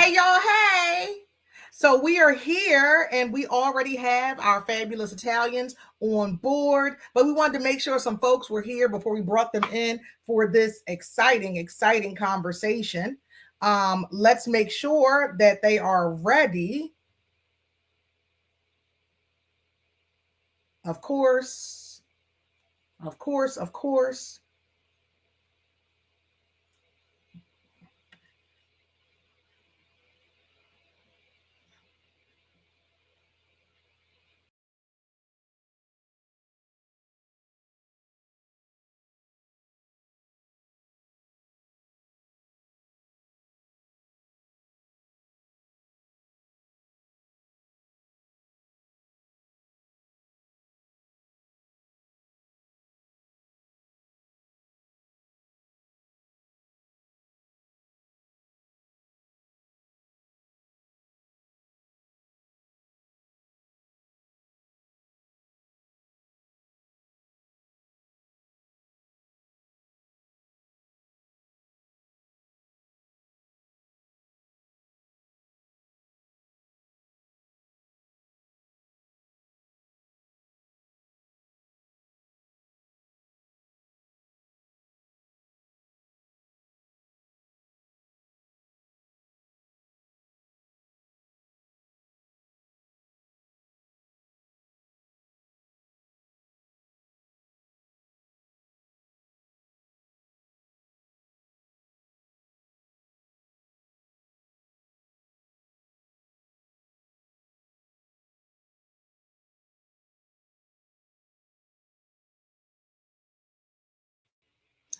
Hey, y'all. Hey. So we are here and we already have our fabulous Italians on board, but we wanted to make sure some folks were here before we brought them in for this exciting conversation. Let's make sure that they are ready. Of course, of course.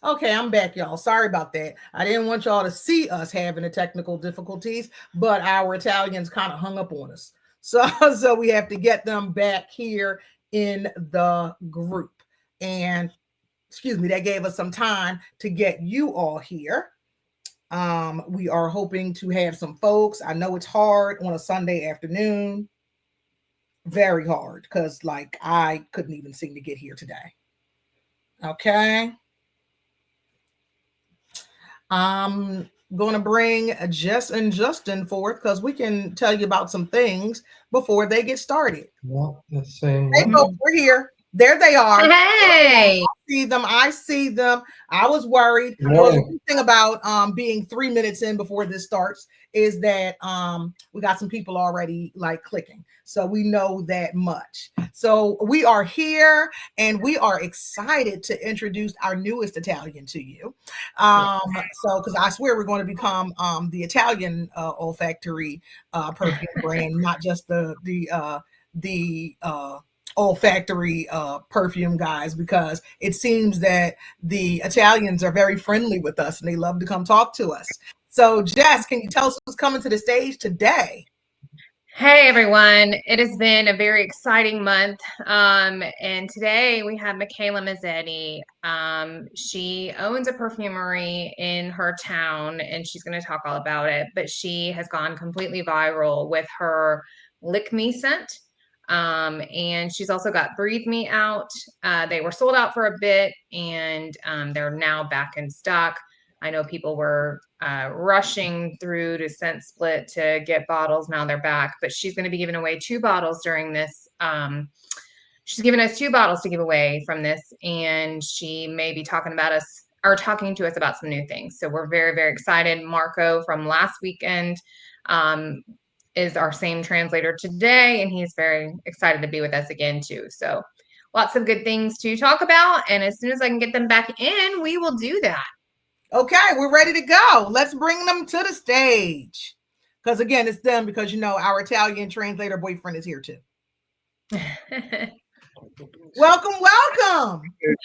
Okay, I'm back, y'all. Sorry about that. I didn't want y'all to see us having the technical difficulties, but our Italians kind of hung up on us. So, so we have to get them back here in the group. And excuse me, that gave us some time to get you all here. We are hoping to have some folks. I know it's hard on a Sunday afternoon, very hard, because like I couldn't even seem to get here today. Okay. I'm going to bring Jess and Justin forth because we can tell you about some things before they get started. Not the same Hey, way. folks, we're here. There they are. Hey. I see them. I was worried. Yeah. Well, the good thing about being 3 minutes in before this starts is that we got some people already like clicking. So we know that much. So we are here and we are excited to introduce our newest Italian to you. So because I swear we're going to become the Italian olfactory perfume brand, not just the olfactory perfume guys, because it seems that the Italians are very friendly with us and they love to come talk to us. So Jess, can you tell us who's coming to the stage today? Hey everyone, it has been a very exciting month. And today we have Michela Mezzetti. She owns a perfumery in her town and she's going to talk all about it, but she has gone completely viral with her Lick Me scent. And she's also got Breathe Me out. They were sold out for a bit and they're now back in stock. I know people were rushing through to Scent Split to get bottles. Now they're back, but she's going to be giving away 2 bottles during this. She's given us 2 bottles to give away from this, and she may be talking to us about some new things. So we're very, very excited. Marco from last weekend is our same translator today, and he's very excited to be with us again too. So lots of good things to talk about, and as soon as I can get them back in, we will do that. Okay, we're ready to go. Let's bring them to the stage. Because again, it's them because you know our Italian translator boyfriend is here too. Welcome.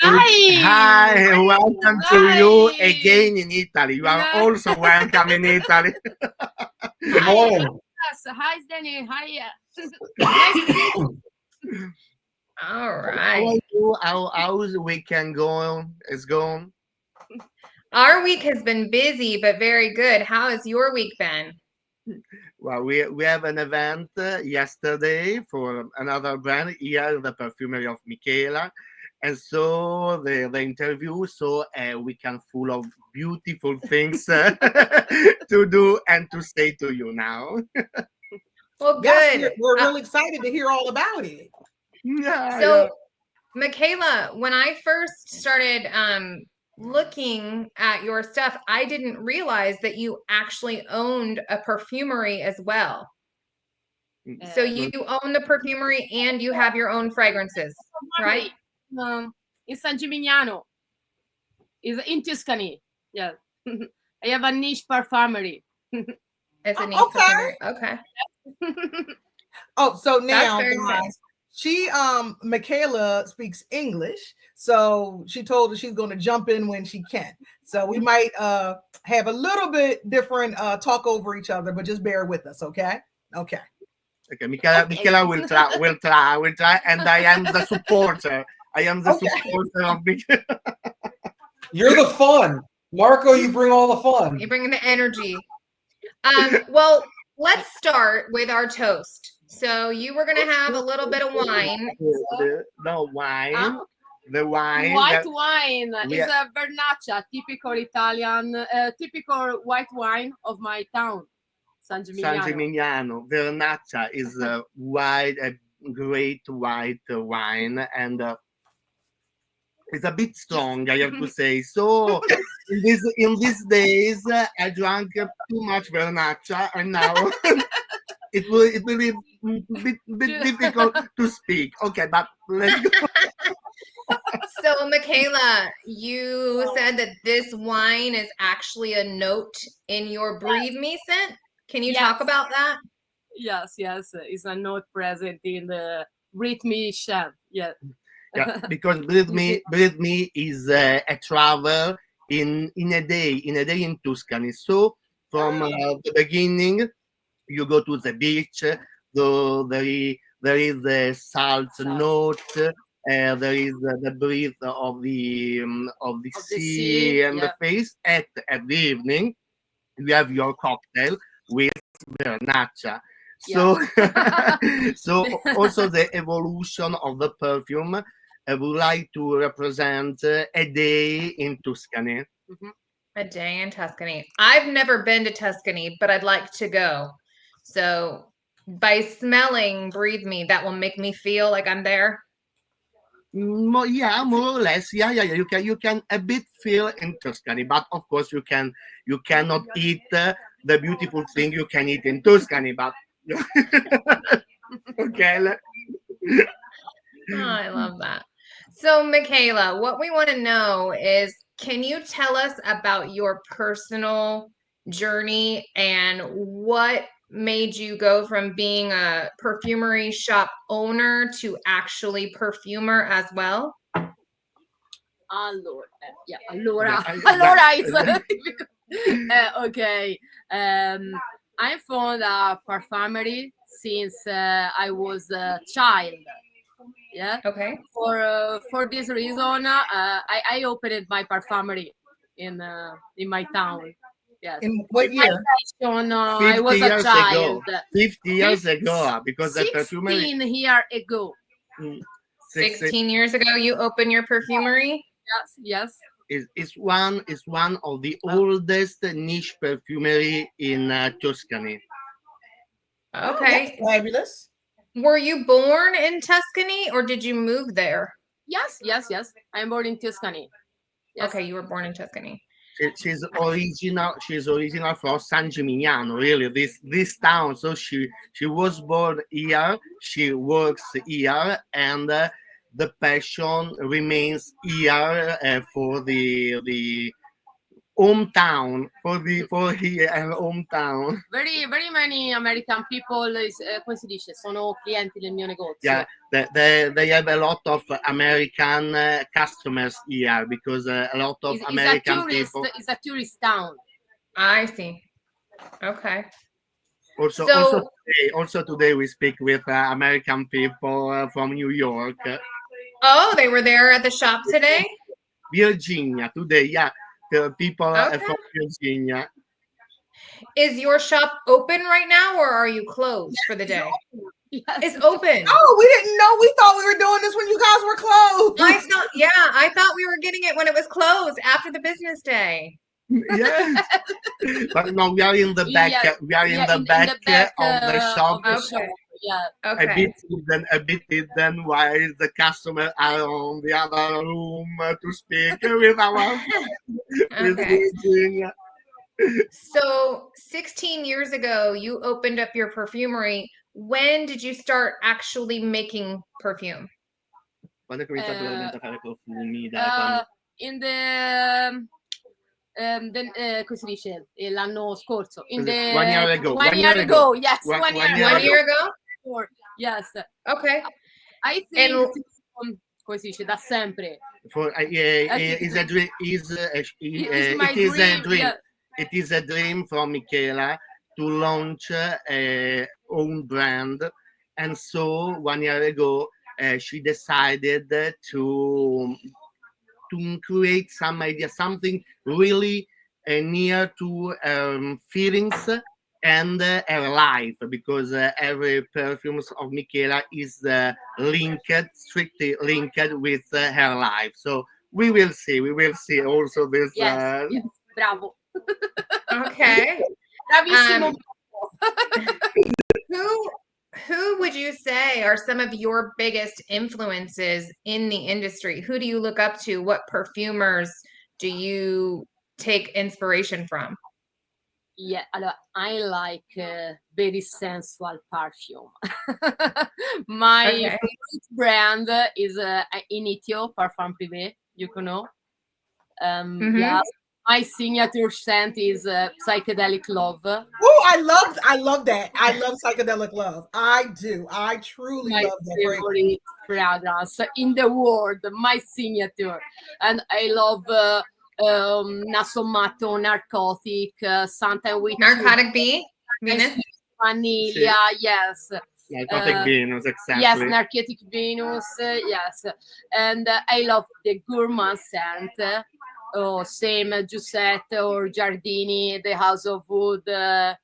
Hi, welcome to you again in Italy. You are also welcome in Italy. Good morning. Hi, Danny. Hi. All How right. are you? How's the weekend going? It's going? Our week has been busy, but very good. How has your week been? Well, we have an event yesterday for another brand here, the Perfumery of Michela. and so the interview, so we can full of beautiful things to do and to say to you now. Well, Yes, good. we're really excited to hear all about it. Yeah, So, yeah. Michela, when I first started looking at your stuff, I didn't realize that you actually owned a perfumery as well. So you own the perfumery and you have your own fragrances, right? In San Gimignano, is in Tuscany. Yeah, I have a niche perfumery. It's a niche Okay. perfumery. Okay. Oh, so That's now, very guys, nice. she Michaela speaks English, so she told us she's going to jump in when she can. So we might have a little bit different talk over each other, but just bear with us, okay? Okay. Okay, Michela will try, and I am the supporter. I am the supporter of Michela. You're the fun. Marco, you bring all the fun. You're bringing the energy. Well, let's start with our toast. So you were going to have a little bit of wine. No wine. The wine. White wine is a Vernaccia, typical Italian, typical white wine of my town, San Gimignano. San Gimignano. Vernaccia is a great white wine, and it's a bit strong, I have to say. So in these days, I drank too much Vernaccia, and now it will be a bit difficult to speak. Okay, but let's go. So, Michela, you said that this wine is actually a note in your Breathe Me scent. Can you talk about that? Yes, it's a note present in the Breathe Me scent. Yeah. Yeah, because Breathe Me is a travel in a day in Tuscany. So from the beginning, you go to the beach. There is a salt note. There is the breath of the sea and the face. At the evening, you have your cocktail with Vernaccia. So, so also the evolution of the perfume. I would like to represent a day in Tuscany. A day in Tuscany. I've never been to Tuscany, but I'd like to go. So by smelling Breathe Me, that will make me feel like I'm there. More or less. Yeah. You can a bit feel in Tuscany, but of course you cannot eat the beautiful thing you can eat in Tuscany. But okay. Oh, I love that. So, Michela, what we want to know is, can you tell us about your personal journey and what made you go from being a perfumery shop owner to actually perfumer as well? Allora, okay. I'm fond of perfumery since I was a child. Yeah. Okay. For this reason, I opened my perfumery in my town. Yes. In what year? I was a child. 50 years ago, because the perfumery. 16 years ago. 16 years ago, you opened your perfumery? Yes. It's one of the oldest niche perfumery in Tuscany. Okay. That's fabulous. Were you born in Tuscany or did you move there? Yes. I'm born in Tuscany. Yes. Okay, you were born in Tuscany. She's original from San Gimignano, really. This town. So she was born here. She works here, and the passion remains here for the hometown, for here and hometown. Very many American people come si dice, sono clienti del mio negozio. Yeah, they have a lot of American customers here because a lot of American people. It's a tourist town. I see. Okay. Also today we speak with American people from New York. Oh, they were there at the shop today? Virginia today, yeah. The people from Virginia. Is your shop open right now or are you closed for the day? Yes. It's open. Oh, we didn't know. We thought we were doing this when you guys were closed. Yeah, I thought we were getting it when it was closed after the business day. Yes, but no, we are in the back. Yeah, We are in yeah, the back of of the shop, the Okay. shop. Yeah. Okay. a bit hidden, while the customer are on the other room to speak with our with Okay. Eugene. So 16 years ago, you opened up your perfumery. When did you start actually making perfume? Quando hai cominciato Eh, veramente a fare profumi? Da quando? In the come si dice? L'anno scorso. In the 1 year ago. 1 year ago. Yes, One- 1 one year year One ago. year ago? Sure. Yes. Okay. I And think come si dice, da sempre. For is a dream. It's my It is a dream. dream. Yeah. It is a dream from Michela to launch a own brand, and so 1 year ago she decided to create some idea, something really near to feelings and her life, because every perfumes of Michela is strictly linked with her life. So we will see. We will see also this. Yes. Yes. Bravo. okay. Bravissimo. Who who would you say are some of your biggest influences in the industry? Who do you look up to? What perfumers do you take inspiration from? Yeah, allora, I like very sensual perfume. My Okay. favorite brand is Initio Parfum Privé, you know. Mhm. Yeah, my signature scent is Psychedelic Love. Oh, I love that. I love psychedelic love. I do. I truly My love that fragrance. favorite fragrance in the world, my signature. And I love Nasomatto, Narcotic, sometimes with Narcotic Bee, Venus. sweet vanilla, yes. Narcotic Venus, exactly. Yes, Narcotic Venus, yes. And I love the gourmand scent. Oh, same Giuseppe or Giardini, the House of Wood. Yeah,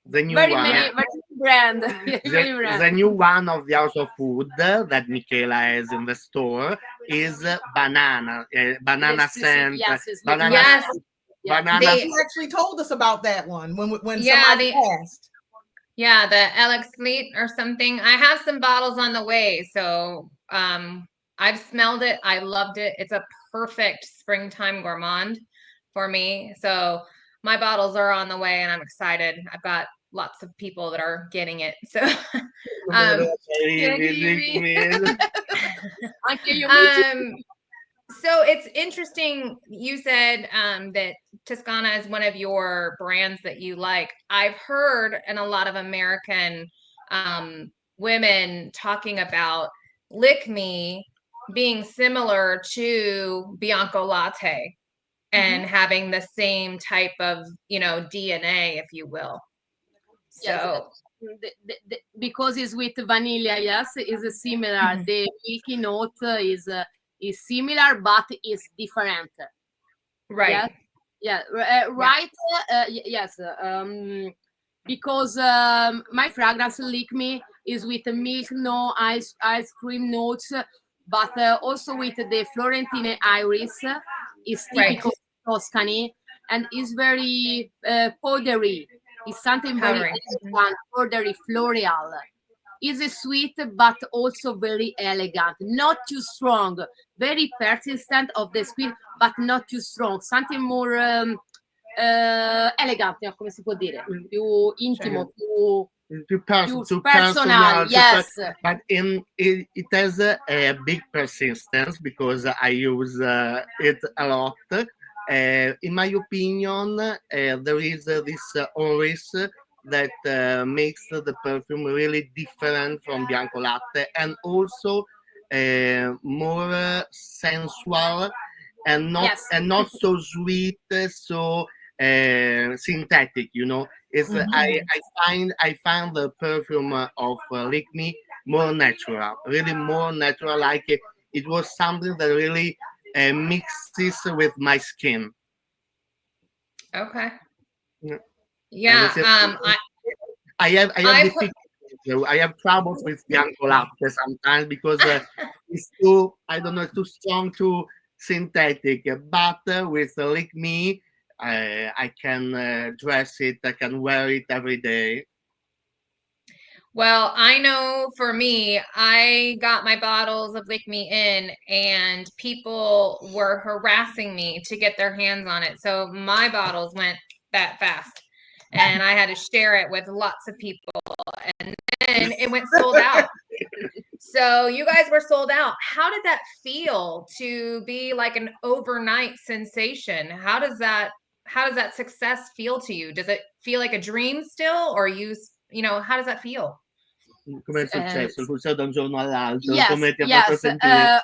The new very one. many, very brand. Very brand. The new one of the House of Food that Michela has in the store is banana Yes, scent. yes, it's Banana, Yes. Yeah. banana. They- You actually told us about that one when Yeah, somebody asked. Yeah, the Alex Fleet or something. I have some bottles on the way, so I've smelled it. I loved it. It's a perfect springtime gourmand for me. So my bottles are on the way and I'm excited. I've got lots of people that are getting it. So um Anche io mi so it's interesting you said that Toscana is one of your brands that you like. I've heard and a lot of American women talking about Lick Me being similar to Bianco Latte and having the same type of, DNA, if you will. Yes, So because it's with vanilla, yes, is similar. Mhm. The milky note is similar, but is different. right. Yeah, right. Yes, because my fragrance Lick Me is with milk, no ice cream notes, but also with the Florentine iris. Is Right. typical Tuscany and is very powdery. It's something very Powdery. elegant, powdery, floral. Is sweet but also very elegant, not too strong, very persistent of the sweet, but not too strong. Something more elegant, come si può dire, più intimo, più personal. Yes. But it has a big persistence because I use it a lot. In my opinion, there is this oris that makes the perfume really different from Bianco Latte, and also more sensual and not so sweet, so synthetic. It's I find the perfume of Lick Me more natural, really more natural. Like it was something that really mixes with my skin. Okay. Yeah. Yeah. I have I put difficulty I have troubles with Bianco Latte sometimes because it's too, I don't know, it's too strong, too synthetic. But with Lick Me, I can dress it, I can wear it every day. Well, I know for me, I got my bottles of Lick Me In, and people were harassing me to get their hands on it. So my bottles went that fast, and I had to share it with lots of people, and then it went sold out. So you guys were sold out. How did that feel to be like an overnight sensation? How does that success feel to you? Does it feel like a dream still, or how does that feel? Come è successo? È successo da un giorno all'altro? Yes, Come ti ha fatto yes. sentire?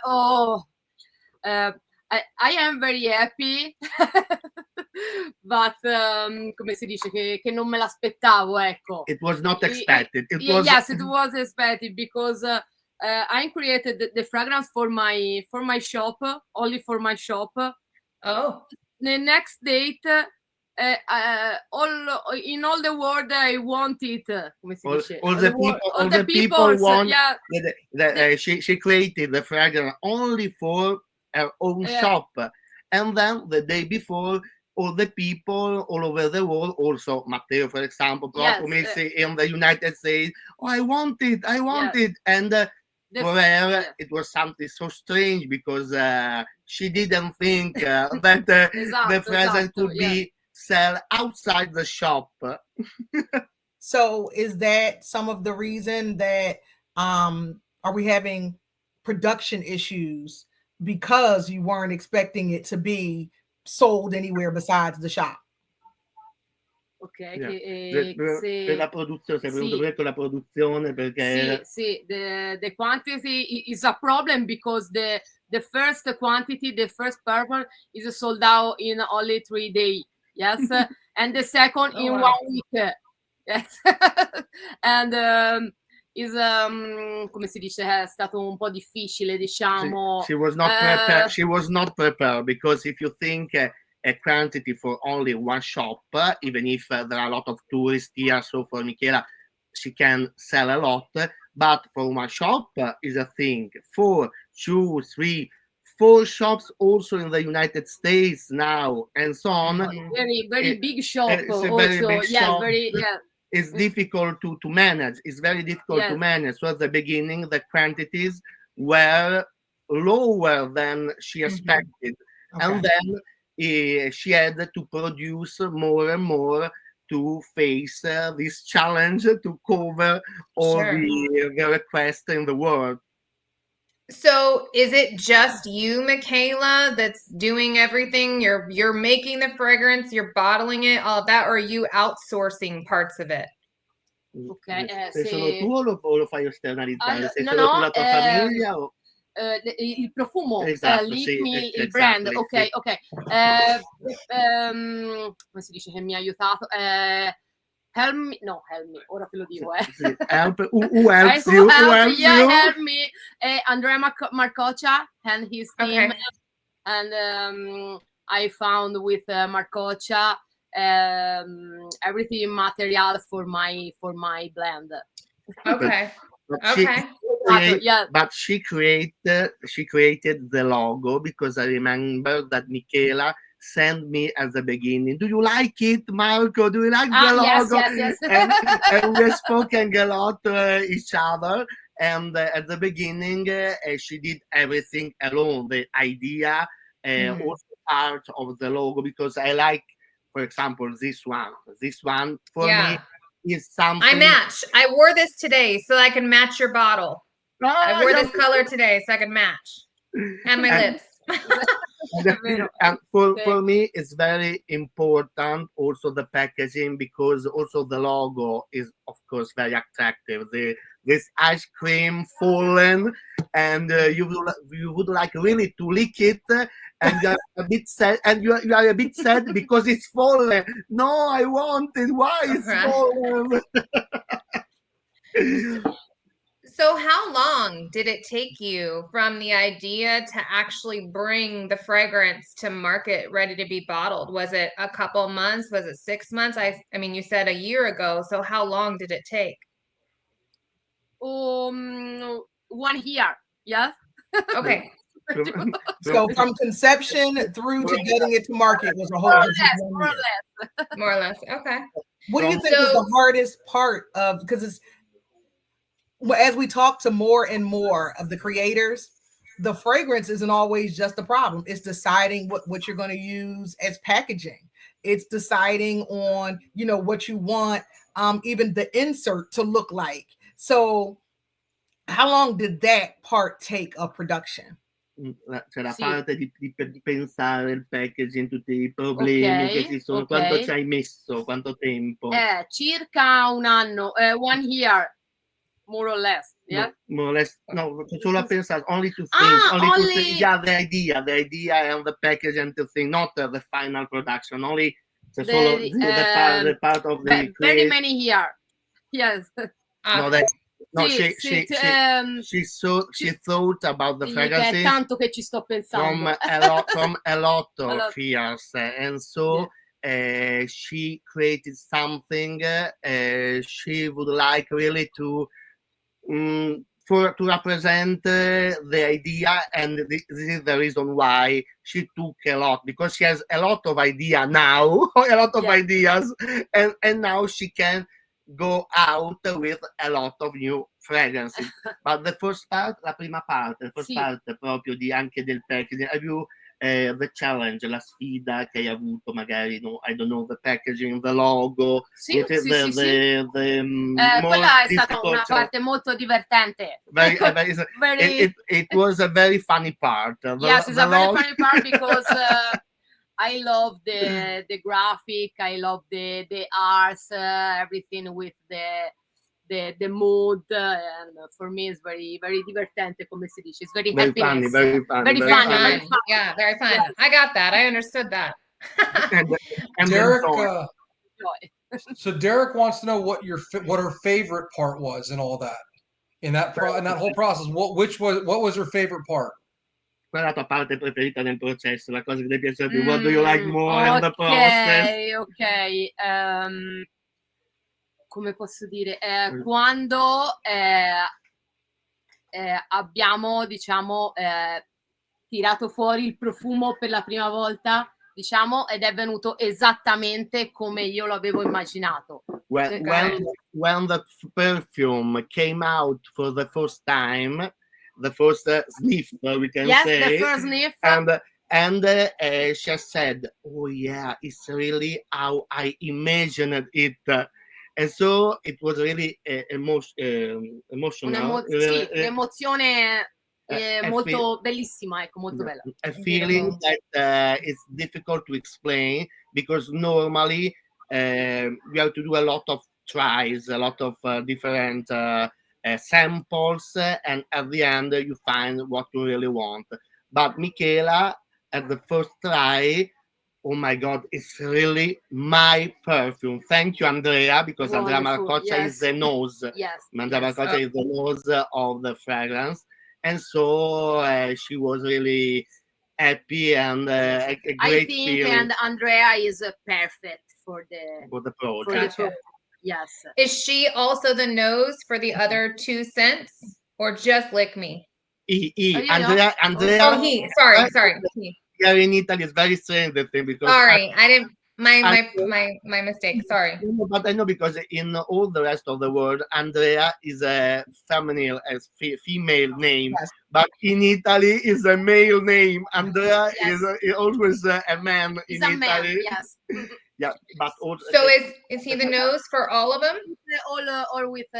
I am very happy, but come si dice che non me l'aspettavo, ecco. It was not expected. Yes, it was expected because I created the fragrance for my shop, only for my shop. Oh, The next date, in all the world, I want it. Come si dice? All the people want. Yeah. She created the fragrance only for her own shop, and then the day before, all the people all over the world, also Matteo, for example, Yes, in the United States, oh, I want it, and for her, it was something so strange because she didn't think that the present could be sell outside the shop. So is that some of the reason that are we having production issues because you weren't expecting it to be sold anywhere besides the shop? Ok, Per la produzione, sei venuto per la produzione perché sì, the quantity is a problem because the first quantity, the first purple is sold out in only 3 days. Yes, and the second in 1 week. Yes, and is come si dice, è stato un po' difficile, diciamo. She was not prepared. She was not prepared because if you think a quantity for only one shop, even if there are a lot of tourists here, so for Michela, she can sell a lot. But for one shop is a thing. 4, 2, 3, 4 shops also in the United States now, and so on. Very, very big shop. It's a very big shop. It's difficult to manage. It's very difficult to manage. So at the beginning, the quantities were lower than she expected, and then she had to produce more and more to face this challenge to cover all the requests in the world. So is it just you, Michela, that's doing everything? You're making the fragrance, you're bottling it, all of that, or are you outsourcing parts of it? Ok, sei solo tu o lo fai esternalizzare? Sei no, solo tu la tua famiglia? O... il profumo, esatto, il brand, ok. Come si dice che mi ha aiutato? Help me, ora te lo dico. Who helps you? Help me. Andrea Marcoccia and his team. And I found with Marcoccia everything material for my blend. Okay. But she created the logo because I remember that Michela sent me at the beginning. Do you like it, Marco? Do you like the logo? Yes. And we spoken a lot to each other. And at the beginning, she did everything alone. The idea, also part of the logo, because I like, for example, this one. This one for me is something. I match. I wore this today so I can match your bottle. I wore this color today so I can match. And my lips. And for me, it's very important also the packaging, because also the logo is, of course, very attractive. This ice cream fallen, and you would like really to lick it, and you're a bit sad, and you are a bit sad because it's fallen. No, I want it. Why it's fallen? So how long did it take you from the idea to actually bring the fragrance to market ready to be bottled? Was it a couple months? Was it 6 months? I mean, you said a year ago. So how long did it take? 1 year. Yes. Okay. So from conception through to getting it to market was a whole More or this is less. 1 More or year. less. More or less. Okay. What do you From- think was So- the hardest part of, because it's, well, as we talk to more and more of the creators, the fragrance isn't always just the problem. It's deciding what you're going to use as packaging. It's deciding on, you know, what you want, even the insert to look like. So how long did that part take of production? C'è la Sì. parte di pensare il packaging, tutti i problemi che ci sono. Quanto ci hai messo? Quanto tempo? Circa 1 anno, 1 year, more or less. Yeah. No, more or less, no, solo a pensare, only to think, only to think, yeah, the idea and the package and to think, not the final production, only the part of the very many year. Yes. No, that no, Sì, she thought about the Che è fragrances tanto che ci sto pensando. from a lot of A lot. years, and so she created something she would like really to represent the idea, and this is the reason why she took a lot, because she has a lot of idea now, a lot of ideas, and now she can go out with a lot of new fragrances. But the first part, la prima parte, parte proprio di anche del packaging, have you the challenge, la sfida che hai avuto magari, no, I don't know, the packaging, the logo, Sì. Quella è stata una parte molto divertente. It was a very funny part. Yes, it's a very funny part because I love the graphic, I love the arts, everything with the mood, and for me it's very very divertente, come si dice. It's very happiness. Very funny. Yeah, very fun. Yes. I got that. I understood that. and Derek, so Derek wants to know what her favorite part was and all that in that whole process. What was her favorite part? Qual è la tua parte preferita nel processo? La cosa che ti piace più? What do you like more in the process? Ok. Come posso dire? Quando abbiamo, diciamo, tirato fuori il profumo per la prima volta, diciamo, ed è venuto esattamente come io lo avevo immaginato. When the perfume came out for the first time, the first sniff, we can say. Yes, the first sniff. And she said, "Oh yeah, it's really how I imagined it." And so it was really emotional. Sì, un'emozione molto bellissima, ecco, molto bella. A feeling that it's difficult to explain, because normally we have to do a lot of tries, a lot of different samples, and at the end you find what you really want. But Michela, at the first try, oh my God, it's really my perfume. Thank you, Andrea, because Wonderful. Andrea Marcoccia is the nose. Yes. Andrea Marcoccia is the nose of the fragrance. And so she was really happy and a great feeling. And Andrea is perfect for the project. Yes. Is she also the nose for the other 2 scents, or just Lick Me? Andrea. Oh, he. Sorry. He. Yeah, in Italy it's very strange, the thing, because sorry, I didn't. My mistake. Sorry. But I know, because in all the rest of the world, Andrea is a feminine, female name, Yes. but in Italy is a male name. Andrea is always a man in Italy. Man, yes. Yeah, but also, so is he the nose for all of them? All with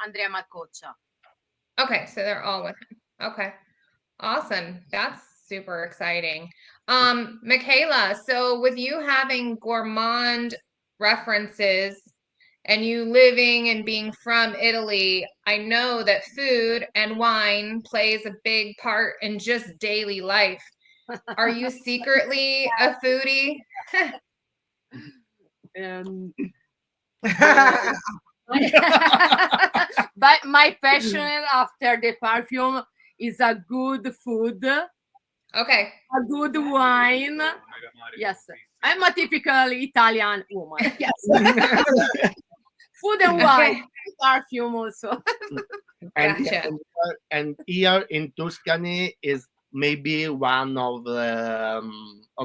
Andrea Marcoccia. Okay, so they're all with him. Okay, awesome. That's super exciting. Michela, so with you having gourmand references and you living and being from Italy, I know that food and wine plays a big part in just daily life. Are you secretly a foodie? But my passion after the perfume is a good food. Okay. A good wine. Yes. I'm a typical Italian woman. Yes. Food and wine. Perfume also. And yeah, Gotcha. and here in Tuscany is maybe one of the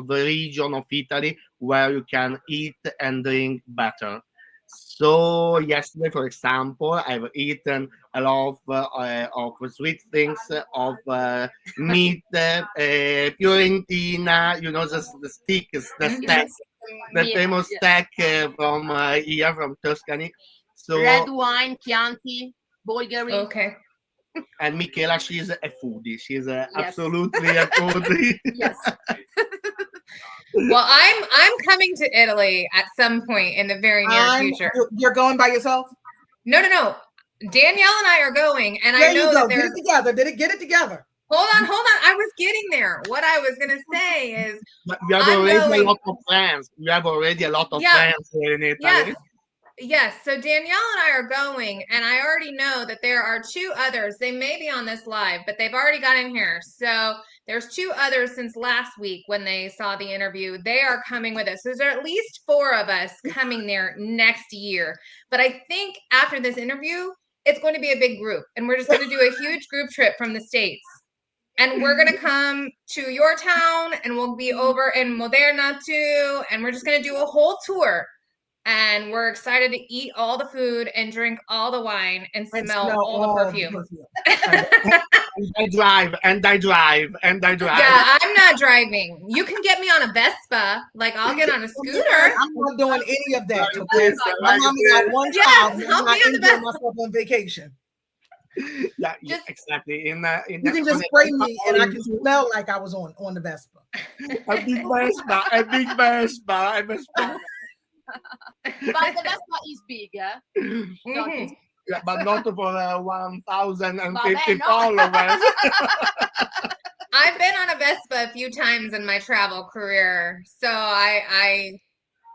region of Italy where you can eat and drink better. So yesterday, for example, I've eaten a lot of sweet things, of meat, Fiorentina, the sticks, the Mhm. steak, Yes. the Me, famous yeah. steak from here, from Tuscany. Red So, wine, Chianti, Bulgari. Okay. and Michela, she's a foodie. She's Yes. absolutely a foodie. Yes. Well, I'm coming to Italy at some point in the very near future. You're going by yourself? No, no, no. Danielle and I are going, and I There you know go. that Get there's. it together. Get it together. Hold on, hold on. I was getting there. What I was gonna say is, But you have I'm already a going. lot of friends. You have already a lot of Yeah, friends here in yes, Italy. yes. So Danielle and I are going, and I already know that there are two others. They may be on this live, but they've already got in here. So there's two others since last week when they saw the interview. They are coming with us. So there's at least four of us coming there next year. But I think after this interview, it's going to be a big group, and we're just going to do a huge group trip from the States. And we're going to come to your town, and we'll be over in Moderna too. And we're just going to do a whole tour. And we're excited to eat all the food and drink all the wine and And smell smell all the all the perfume. perfume. And I drive, and I drive, and I drive. Yeah, I'm not driving. You can get me on a Vespa. Like, I'll get on a scooter. I'm not doing any of that. Like Okay, this, my like mama this. got one Yes, child, and I'm I'll not be on the enjoying Vespa. myself on vacation. Yeah, Just- exactly. You can just spray me, and I can smell like I was on the Vespa. a big Vespa, a big Vespa, a Vespa. But the Vespa is big, eh? Mhm. Yeah, but not for 1,050 Vabbè, no. followers. I've been on a Vespa a few times in my travel career. So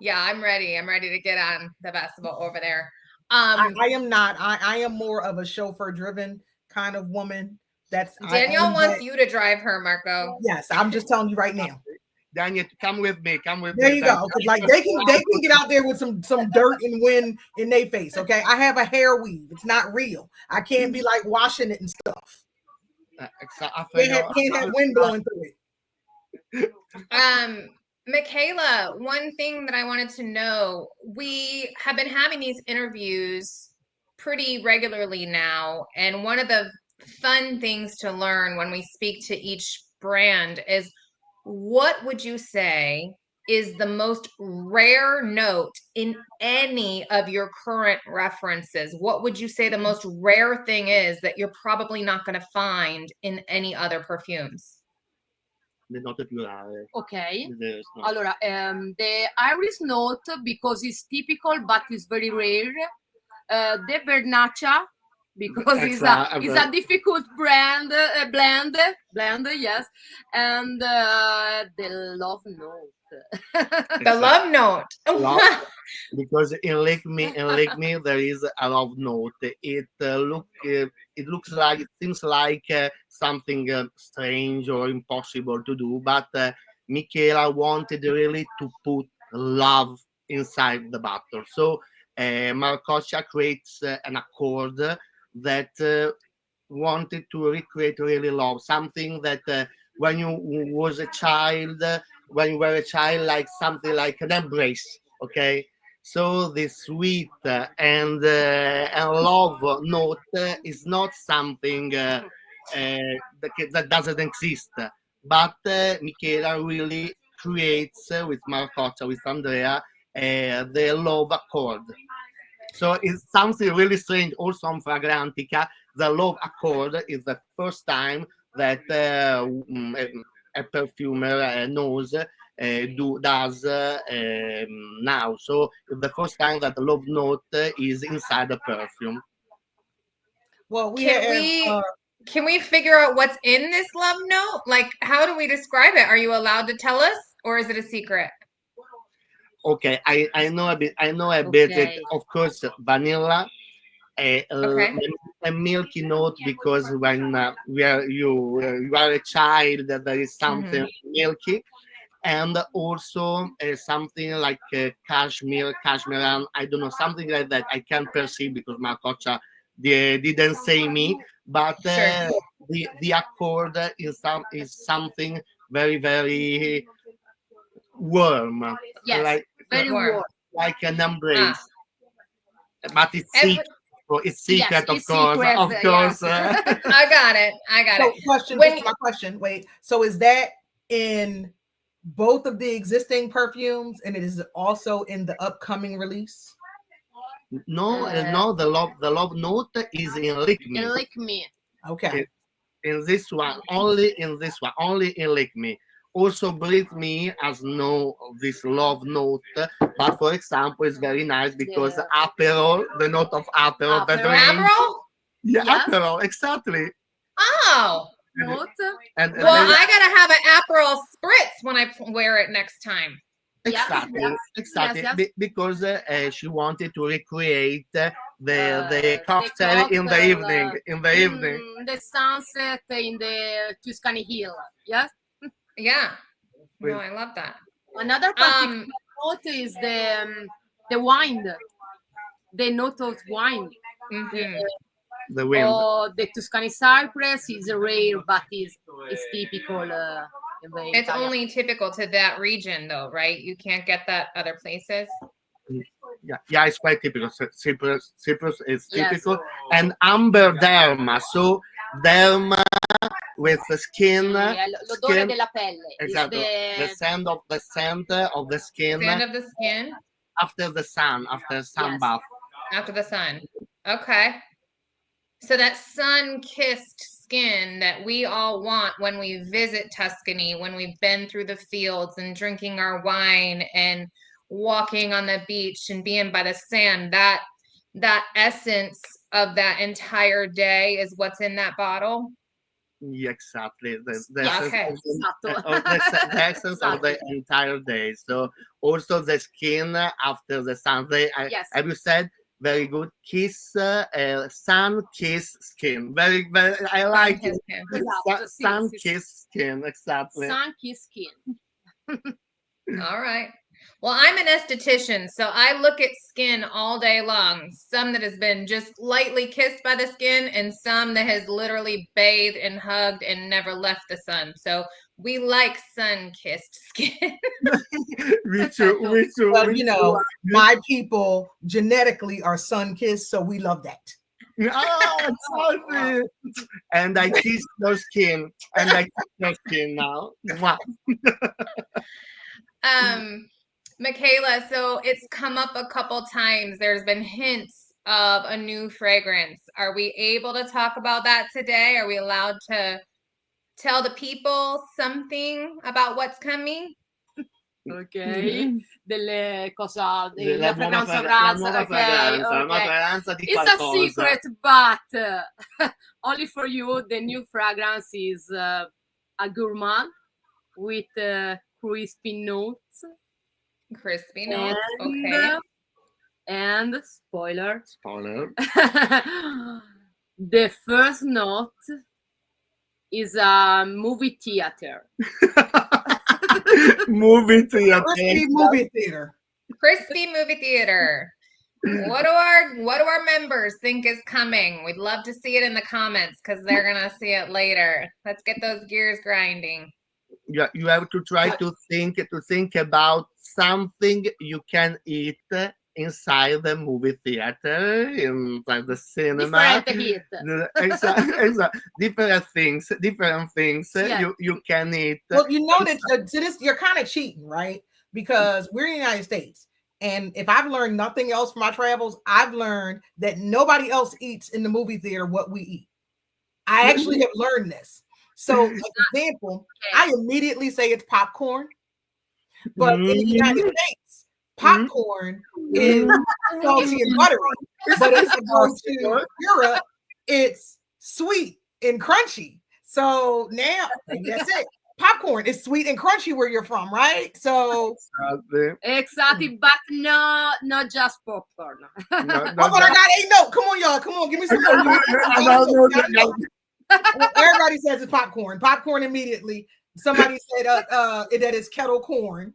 yeah, I'm ready. I'm ready to get on the Vespa over there. I am not. I am more of a chauffeur-driven kind of woman. Danielle wants you to drive her, Marco. Yes, I'm just telling you right now. Daniel, come with me. Come with There me. you go. Like they can get out there with some dirt and wind in their face. Okay, I have a hair weave. It's not real. I can't be like washing it and stuff. Can't have wind blowing through it. Michaela, one thing that I wanted to know, we have been having these interviews pretty regularly now, and one of the fun things to learn when we speak to each brand is, what would you say is the most rare note in any of your current references? What would you say the most rare thing is that you're probably not going to find in any other perfumes? Le note più rare. Okay. No. Allora, the iris note, because it's typical but it's very rare. The Vernaccia, because it's a difficult blend, yes. And the love note. The love note. Because in Lake Me there is a love note. It looks like, it seems like something strange or impossible to do, but Michela wanted really to put love inside the bottle. So Marcoccia creates an accord that wanted to recreate really love, something that when you was a child, when you were a child, like something like an embrace. Okay, so the sweet and love note is not something that doesn't exist, but Michela really creates with Marcoccia, with Andrea, the love accord. So it's something really strange. Also on Fragrantica, the love accord is the first time that a perfumer knows does now. So it's the first time that the love note is inside the perfume. Well, can we figure out what's in this love note? Like, how do we describe it? Are you allowed to tell us, or is it a secret? Okay, I know a bit. I know a bit. Of course, vanilla. A milky note, because when you are a child, there is something milky, and also something like cashmere, cashmeran. I don't know, something like that. I can't perceive because Marcoccia they didn't say me, but Sure. the accord is something very very warm, Yes, like very Warm. warm. like an Ah, embrace. But it's every, secret. It's Yes, secret, of it's course, secret. of course. Yes. I got it. I got it. So, question, When just my question. Wait, so is that in both of the existing perfumes, and it is also in the upcoming release? No, uh, no, the love note is in Lick Me. and like me. Okay. In this one, only in this one, only in Lick Me. Also, Breathe Me has no this love note, but for example, it's very nice because Yeah. Aperol, the note of Aperol, the Aperol. drink. Aperol? Yeah, Yes. Aperol, exactly. Oh, Note. And well, then, I gotta have an Aperol spritz when I wear it next time. Yeah, exactly, yes, exactly, yes, yes. because she wanted to recreate the The cocktail in the cocktail, evening, in the evening. in the sunset in the Tuscany Hill. Yes. Yeah. No, With I love that. Another particular note is the wine, the note of wine. Mhm. the wind. Or the Tuscany cypress is rare, but is typical in the It's Italian. only typical to that region, though, right? You can't get that other places. Yeah, it's quite typical. Cyprus is Yes. typical, and amber derma. So derma with the skin, Sì, l'odore skin, della pelle. Is exactly. The scent of the skin Sand of the skin after the sun, after sun Yes. bath. after the sun. Okay. So that sun-kissed skin that we all want when we visit Tuscany, when we've been through the fields and drinking our wine and walking on the beach and being by the sand, that essence of that entire day is what's in that bottle. Yeah, exactly. The Yes. essence Okay. of Esatto. the essence of the entire day. So also the skin after the sun. Yes. Have you said very good kiss, sun kiss skin. Very very. I like it. Sun-kissed skin. Esatto, sì, Sun sì, sì. kiss skin. Exactly. Sunky skin. All right. Well, I'm an esthetician, so I look at skin all day long. Some that has been just lightly kissed by the skin, and some that has literally bathed and hugged and never left the sun. So we like sun-kissed skin. Me too. Me too. Well, Me you too. know, my people genetically are sun kissed, so we love that. Ah, exactly. And I kiss your skin. And I kiss your skin now. Mwah. Michaela, so it's come up a couple times. There's been hints of a new fragrance. Are we able to talk about that today? Are we allowed to tell the people something about what's coming? Ok. Delle cosa, La la fragranza rasa. nuova fragranza, la nuova Okay. fragranza di It's a qualcosa. secret, but only for you. The new fragrance is a gourmand with crispy notes. Crispy notes. Okay. And spoiler. Spoiler. The first note is a movie theater. Movie theater. Crispy movie theater. Crispy movie theater. What do our members think is coming? We'd love to see it in the comments because they're gonna see it later. Let's get those gears grinding. Yeah, you have to try to think about something you can eat inside the movie theater, inside the cinema. Different hit. Exactly. Different things Yeah. you can eat. Well, you know that to this, you're kind of cheating, right? Because we're in the United States. And if I've learned nothing else from my travels, I've learned that nobody else eats in the movie theater what we eat. I actually have learned this. So, like example, I immediately say it's popcorn. But in the United States, popcorn is salty and buttery. But if I go to Europe, it's sweet and crunchy. So now, maybe that's it. Popcorn is sweet and crunchy where you're from, right? So Exactly, but not just popcorn. oh, but I got 8 notes. Come on, y'all. Come on, give me some more. Everybody says it's popcorn. Popcorn immediately. Somebody said that it's kettle corn.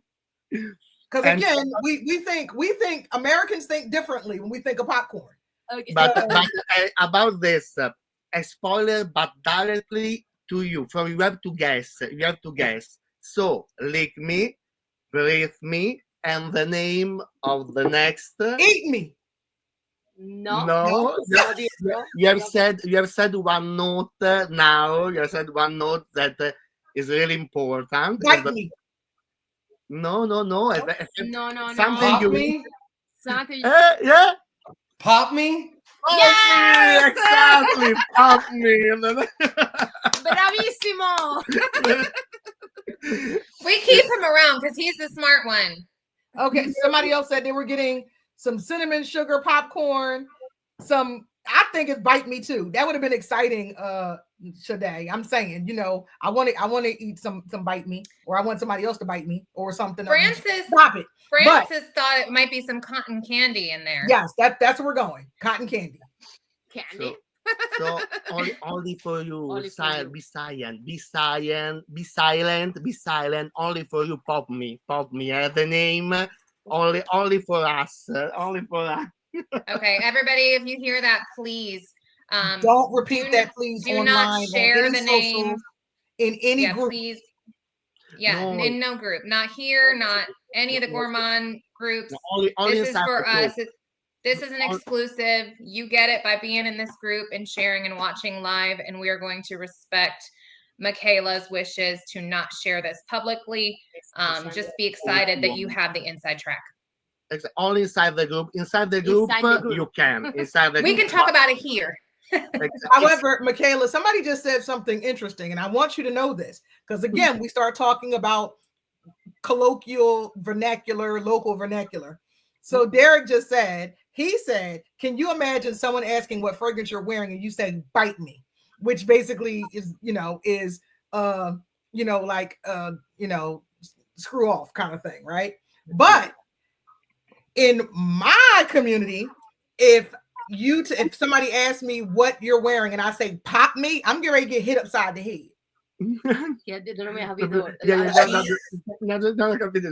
Because again, we think Americans think differently when we think of popcorn. Okay. But about this, a spoiler, but directly to you. So you have to guess. You have to guess. So lick me, breathe me, and the name of the next. Eat me. No. No, you have said one note now. You have said one note that is really important. Bite me. No. No. Something Pop you. me? Something. Yeah. Pop me? Yes! Exactly. Pop me. Bravissimo. We keep him around because he's the smart one. Okay, somebody else said they were getting some cinnamon sugar popcorn. I think it's bite me too. That would have been exciting today. I'm saying, I want to eat some bite me, or I want somebody else to bite me or something. Stop it. Francis thought it might be some cotton candy in there. Yes, that's where we're going. Cotton candy. So only for you, Only for you. Be silent. Only for you, pop me. The name, only for us. Only for us. Okay, everybody, if you hear that, please don't repeat that, please. Do online, not share the name in any group. Please. Yeah, in no group, not here, not any of the gourmand groups. Only this is for us. This is an exclusive. You get it by being in this group and sharing and watching live, and we are going to respect Michela's wishes to not share this publicly. Just be excited that you have the inside track. Only inside the group. Inside the group. You can. Inside the we group. can talk about it here. However, Michela, somebody just said something interesting, and I want you to know this, because again, we start talking about colloquial vernacular, local vernacular. So Derek just said, can you imagine someone asking what fragrance you're wearing and you say bite me, which basically is screw off kind of thing, right? But in my community, if somebody asks me what you're wearing and I say pop me, I'm getting ready to get hit upside the head. Non ho mai capito. Non ho capito,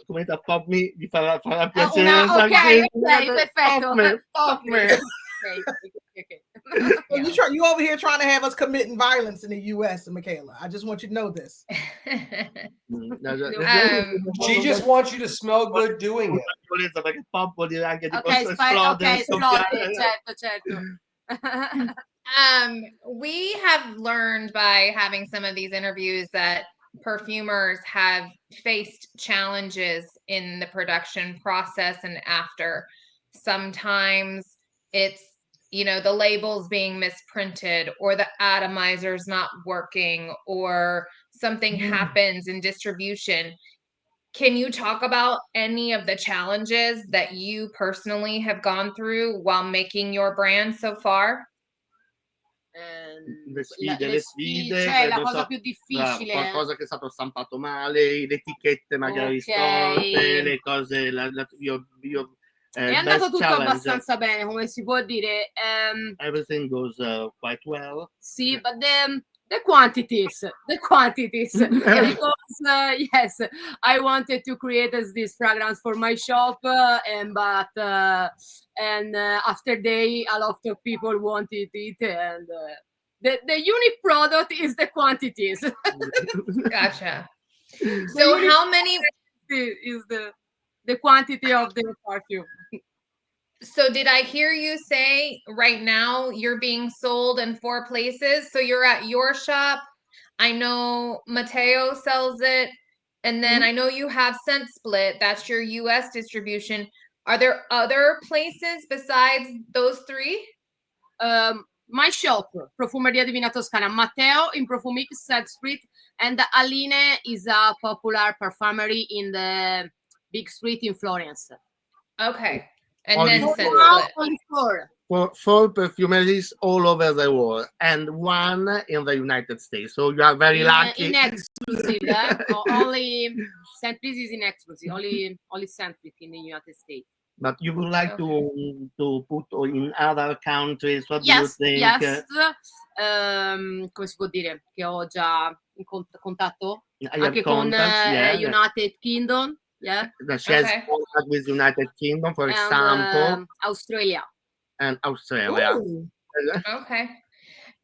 come da pop me mi farà piacere. Ok, perfetto. Pop me. Okay. Well, you over here trying to have us committing violence in the U.S., Michela. I just want you to know this. She just wants you to smell good doing it. Certo. We have learned by having some of these interviews that perfumers have faced challenges in the production process and after. Sometimes it's the labels being misprinted, or the atomizer's not working, or something happens in distribution. Can you talk about any of the challenges that you personally have gone through while making your brand so far? Le sfide, cioè la cosa più difficile. Qualcosa che è stato stampato male, le etichette magari storte, le cose. È andato tutto abbastanza bene, come si può dire. Everything goes quite well. Sì, but the quantities. Because yes, I wanted to create this fragrance for my shop, and after day, a lot of people wanted it, and the unique product is the quantities. Gotcha. So how many is the quantity of the perfume? So did I hear you say right now you're being sold in 4 places? So you're at your shop. I know Matteo sells it. And then I know you have Scent Split. That's your US distribution. Are there other places besides those 3? My shop, Profumeria Divina Toscana. Matteo in Profumix, Scent Split. And Aline is a popular perfumery in the big street in Florence. Okay. And Only then Scent Split. Only 4. 4 perfumeries all over the world, and 1 in the United States. So you are very lucky. In exclusive, only Scent Split is in exclusive. Only Scent Split in the United States. But you would like to put in other countries? What do you think? Yes. Come si può dire? Che ho già in contatto anche con United Kingdom. Yeah. She has contact with United Kingdom, for example. Australia. and Australia. Ooh. Okay.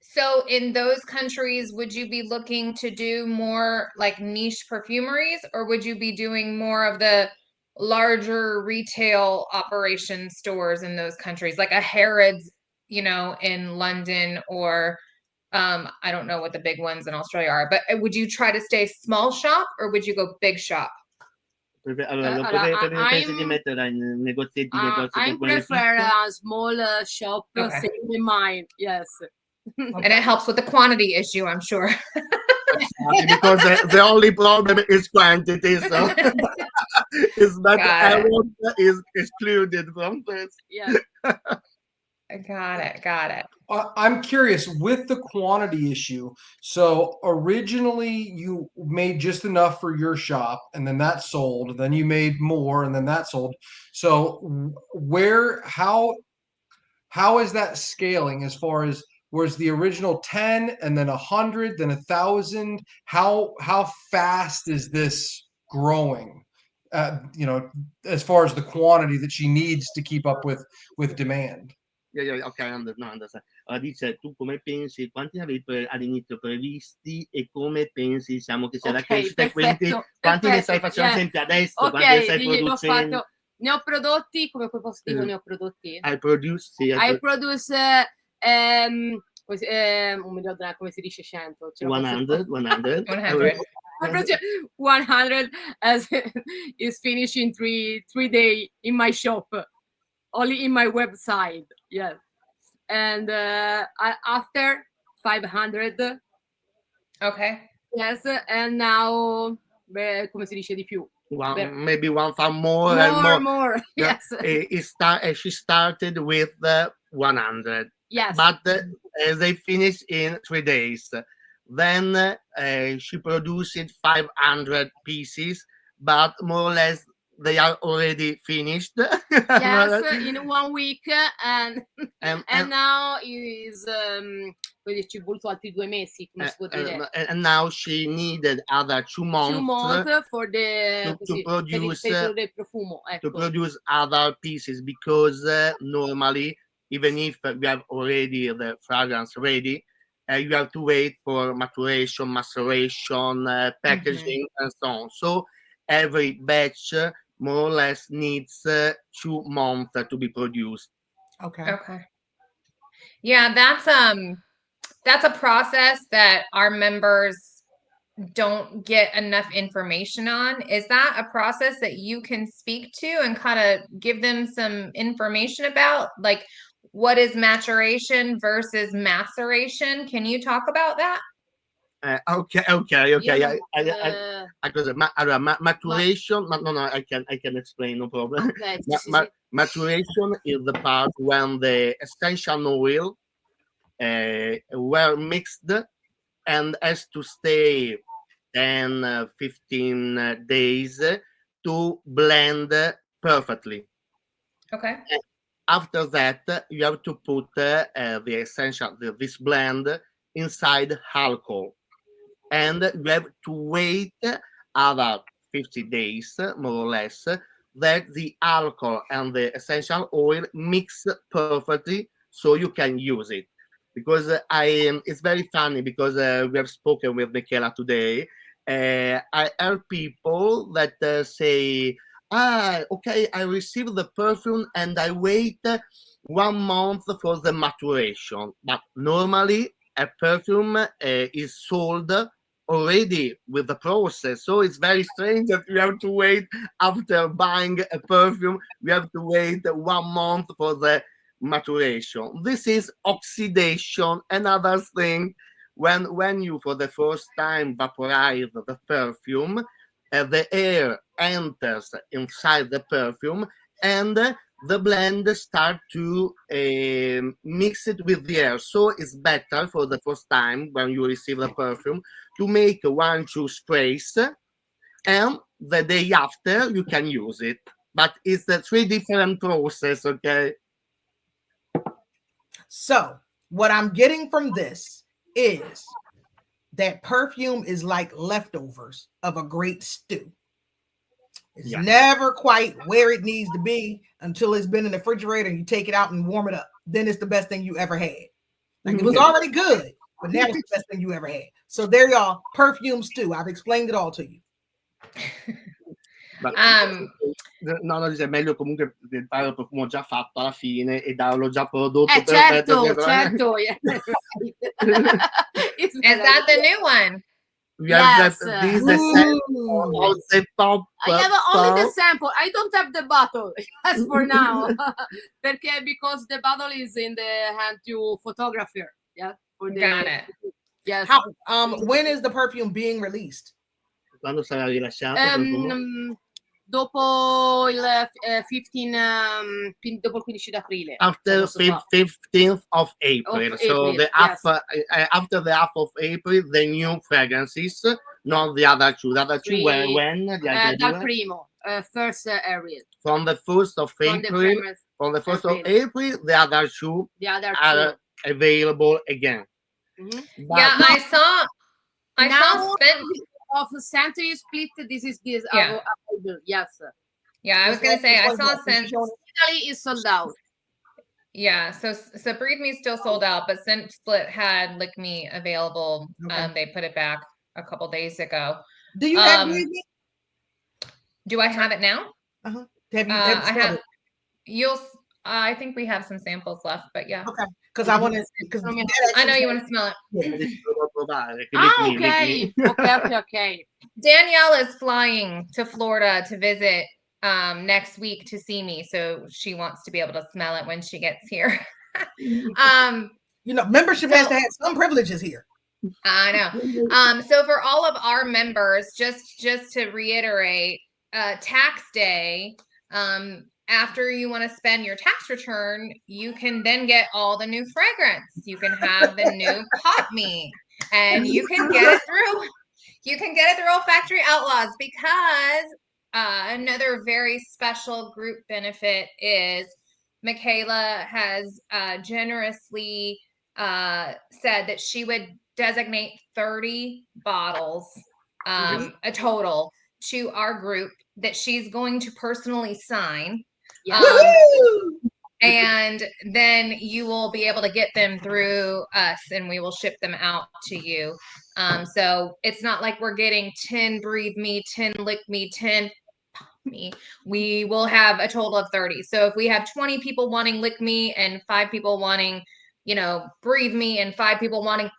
So in those countries, would you be looking to do more like niche perfumeries, or would you be doing more of the larger retail operation stores in those countries, like a Harrods, in London, or I don't know what the big ones in Australia are, but would you try to stay small shop or would you go big shop? Allora, pensi di mettere in negozietti I prefer a small shop, same in mine. Yes. And it helps with the quantity issue, I'm sure. Because the only problem is quantity, so it's that everyone is excluded from this. Yeah. Got it. I'm curious with the quantity issue. So originally you made just enough for your shop, and then that sold. Then you made more, and then that sold. So how is that scaling as far as where's the original 10 and then 100, then 1,000? How fast is this growing? As far as the quantity that she needs to keep up with demand. Yeah, ok, understand. Allora dice, tu come pensi, quanti avevi all'inizio previsti e come pensi, diciamo, che sia la crescita, e quanti ne stai facendo, ad esempio, adesso, quanti ne stai producendo? Ne ho prodotti, come posso dire, ne ho prodotti? I produce, sì. I produce, non mi ricordo come si dice 100. 100. 100 as is finished in three days in my shop. Only in my website, yes. And after 500. Okay. Yes, and now, come si dice di più? Maybe 1,000 more. More. Yeah. Yes. She started with 100. Yes. But they finished in 3 days. Then she produced 500 pieces, but more or less they are already finished. Yes, in 1 week, and now is ci voluto altri 2 mesi, come si può dire. And now she needed other 2 months. 2 months for to produce del profumo, ecco. To produce other pieces, because normally, even if we have already the fragrance ready, you have to wait for maturation, maceration, packaging, and so on. So every batch more or less needs 2 months to be produced. Okay. Yeah, that's a process that our members don't get enough information on. Is that a process that you can speak to and kind of give them some information about, like what is maturation versus maceration? Can you talk about that? Okay. Maturation. No, I can explain, no problem. Okay. Maturation is the part when the essential oil were mixed and has to stay 10, 15 days to blend perfectly. Okay. After that, you have to put this blend inside alcohol, and you have to wait about 50 days, more or less, that the alcohol and the essential oil mix perfectly so you can use it. Because it's very funny, because we have spoken with Michela today. I heard people that say, okay, I received the perfume and I wait 1 month for the maturation. But normally a perfume is sold already with the process. So it's very strange that you have to wait after buying a perfume. We have to wait 1 month for the maturation. This is oxidation. Another thing, when you for the first time vaporize the perfume, the air enters inside the perfume, and the blend start to mix it with the air. So it's better for the first time when you receive the perfume to make 1-2 sprays, and the day after you can use it. But it's a 3 different process, okay? So what I'm getting from this is that perfume is like leftovers of a great stew. It's never quite where it needs to be until it's been in the refrigerator and you take it out and warm it up. then it's the best thing you ever had. Like it was already good, but now it's the best thing you ever had. So there y'all, perfume stew. I've explained it all to you. No, dice, è meglio comunque fare il profumo già fatto alla fine e darlo già prodotto. Certo. Is that the new one? Yes. This is the pop. I have only the sample. I don't have the bottle. As for now, because the bottle is in the hand to photographer. Yeah. Got it. Yes. How, when is the perfume being released? Quando sarà rilasciato? Dopo il 15 d'aprile. After 15th of April. So the after the half of April, the new fragrances, not the other two. The other two when? Dal primo, first April. From the 1st of April. From the 1st of April, the other two are available again. Mm-hmm. Yeah, I saw of Century Split. This is this. Yeah. Yes. Yeah, I was gonna say I saw Scent. Italy is sold out. Yeah, so Breathe Me still sold out, but Scent Split had Lick Me available. They put it back a couple days ago. Do you have Breathe Me? Do I have it now? Have you? I have. I think we have some samples left, but yeah. Okay, because I want to. Because I know you want to smell it. Okay. Danielle is flying to Florida to visit next week to see me, so she wants to be able to smell it when she gets here. Membership has to have some privileges here. I know. So for all of our members, just to reiterate, tax day, after you want to spend your tax return, you can then get all the new fragrance. You can have the new Pop Me, and you can get it through Olfactory Outlaws, because another very special group benefit is Michela has generously said that she would designate 30 bottles, a total, to our group that she's going to personally sign. And then you will be able to get them through us, and we will ship them out to you. So it's not like we're getting 10 Breathe Me, 10 Lick Me, 10 Pop Me. We will have a total of 30. So if we have 20 people wanting Lick Me and 5 people wanting, Breathe Me, and 5 people wanting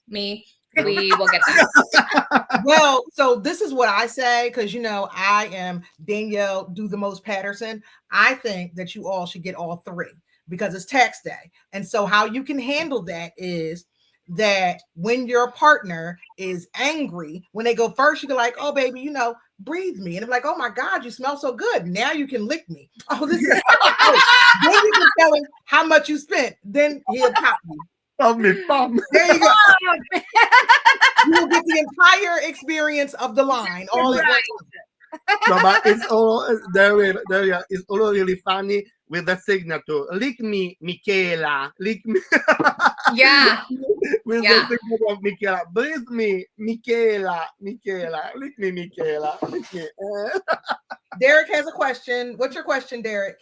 Me, we will get that. Well, so this is what I say, because I am Danielle Do the Most Patterson. I think that you all should get all 3 because it's tax day. And so how you can handle that is that when your partner is angry, when they go first, you go like, oh baby, Breathe Me. And I'm like, oh my God, you smell so good. Now you can lick me. Oh, this is then you can tell him how much you spent. Then he'll pop you. There you go. You will get the entire experience of the line all at once. No, but it's all it's all really funny with the signature. Lick me, Michela. Lick me. Yeah. With the signature of Michela. Breathe me, Michela. Lick me, Michela. Lick me. Derek has a question. What's your question, Derek?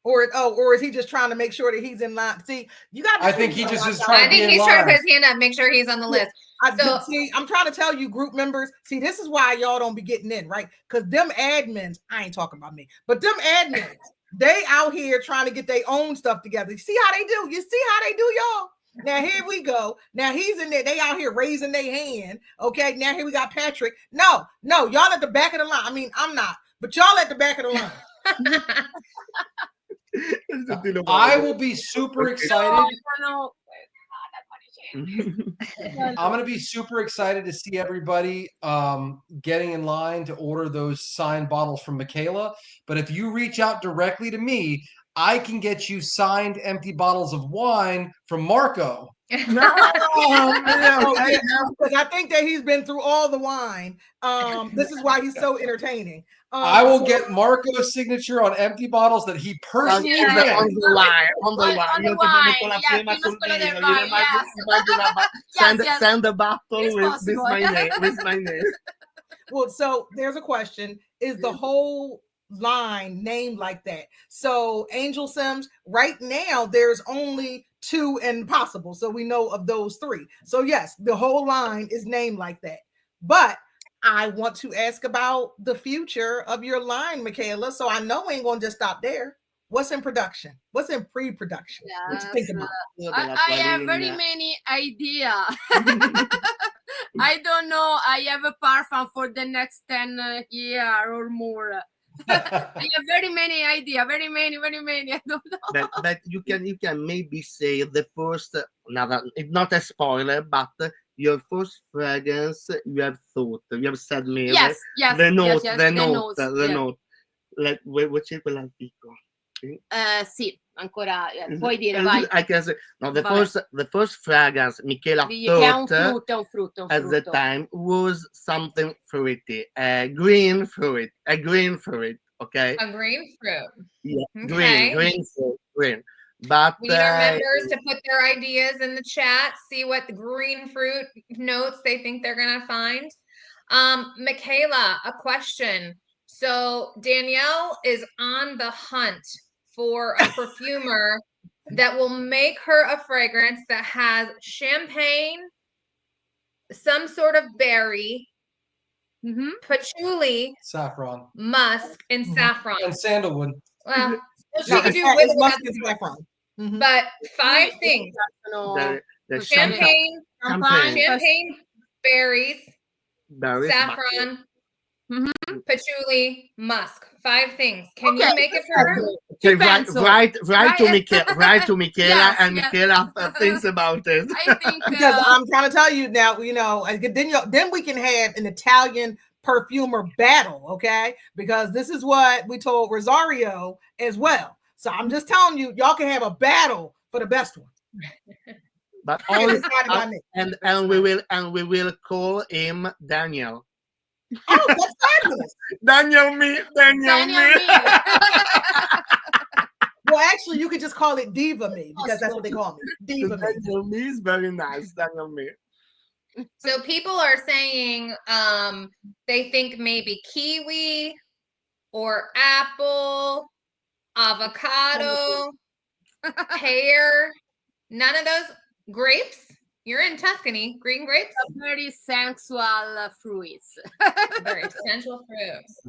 Or is he just trying to make sure that he's in line? See, you got. I think he just is trying. I think he's trying to put his hand up, make sure he's on the list. I'm trying to tell you, group members. See, this is why y'all don't be getting in, right? Because them admins, I ain't talking about me, but them admins, they out here trying to get their own stuff together. You see how they do? You see how they do, y'all? Now here we go. Now he's in there. They out here raising their hand. Okay. Now here we got Patrick. No, y'all at the back of the line. I mean, I'm not, but y'all at the back of the line. I will be super excited. I'm going to be super excited to see everybody getting in line to order those signed bottles from Michela. But if you reach out directly to me, I can get you signed empty bottles of wine from Marco. Because I think that he's been through all the wine. This is why he's so entertaining. I will get Marco's signature on empty bottles that he personally drank. On the line. Send the bottle with my name. Well, so there's a question. Is the whole line named like that. So Angel Sims, right now there's only 2 and Possible. So we know of those 3. So yes, the whole line is named like that. But I want to ask about the future of your line, Michela. So I know we ain't gonna just stop there. What's in production? What's in pre-production? What you think about? I have very many ideas. I don't know. I have a parfum for the next 10 years or more. I have very many ideas. Very many. I don't know. But you can maybe say the first. It's not a spoiler, but your first fragrance you have thought. You have said me. Yes. The note. The note. Like which is quella piccola. Sì, ancora puoi dire, vai. I can say no. The first fragrance Michela thought un frutto. At the time was something fruity, a green fruit. Okay, A green fruit. yeah, Okay. green fruit, green. But we need our members to put their ideas in the chat, see what the green fruit notes they think they're gonna find. Michela, a question. So Danielle is on the hunt for a perfumer that will make her a fragrance that has champagne, some sort of berry, patchouli, saffron, musk, and saffron. and sandalwood. Well, she could do with it without the saffron. But 5 things: the champagne, berries, saffron, patchouli, musk. 5 things. Can you make it for her? Okay, write to Michela, yes, and Michela thinks about it. I think because I'm trying to tell you now, then we can have an Italian perfumer battle, okay? Because this is what we told Rosario as well. So I'm just telling you, y'all can have a battle for the best one. But and we will call him Daniel. Oh, that's fabulous. Daniel me. Well, actually, you could just call it Diva Me because that's what they call me. Diva Me. Daniel me is very nice. Daniel me. So people are saying they think maybe kiwi or apple, avocado, pear. None of those. Grapes. You're in Tuscany. Green grapes. Very sensual fruits. Very sensual fruits.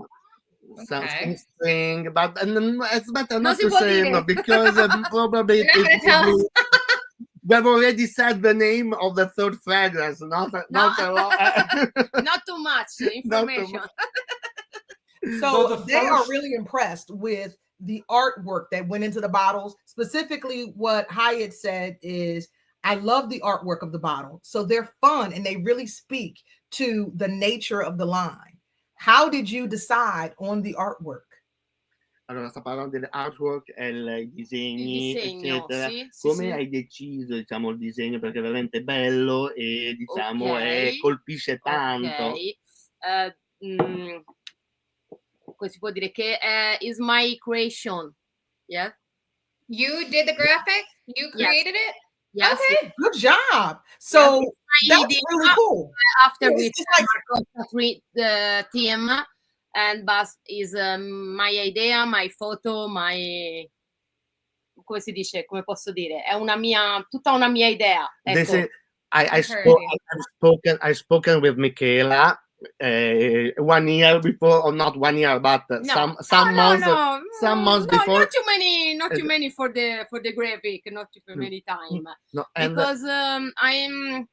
Something string, but it's better not to say no because probably we have already said the name of the third fragrance. Not a lot. Not too much information. So they are really impressed with the artwork that went into the bottles. Specifically, what Hyatt said is, I love the artwork of the bottle. So they're fun and they really speak to the nature of the line. How did you decide on the artwork? Allora, sta parlando dell'artwork e i disegni, eccetera. Come hai deciso, diciamo, il disegno? Perché è veramente bello e, diciamo, colpisce tanto. Come si può dire? Che is my creation. Yeah. You did the graphic? You created it? Yes. Okay. Good job. So that's really cool. After which the team and Bas is my idea, my photo, my come si dice, come posso dire? È tutta una mia idea. Ecco. I've spoken with Michela 1 year before, or not 1 year, but some months before. Not too many for the graphic, not too many time. No, because I'm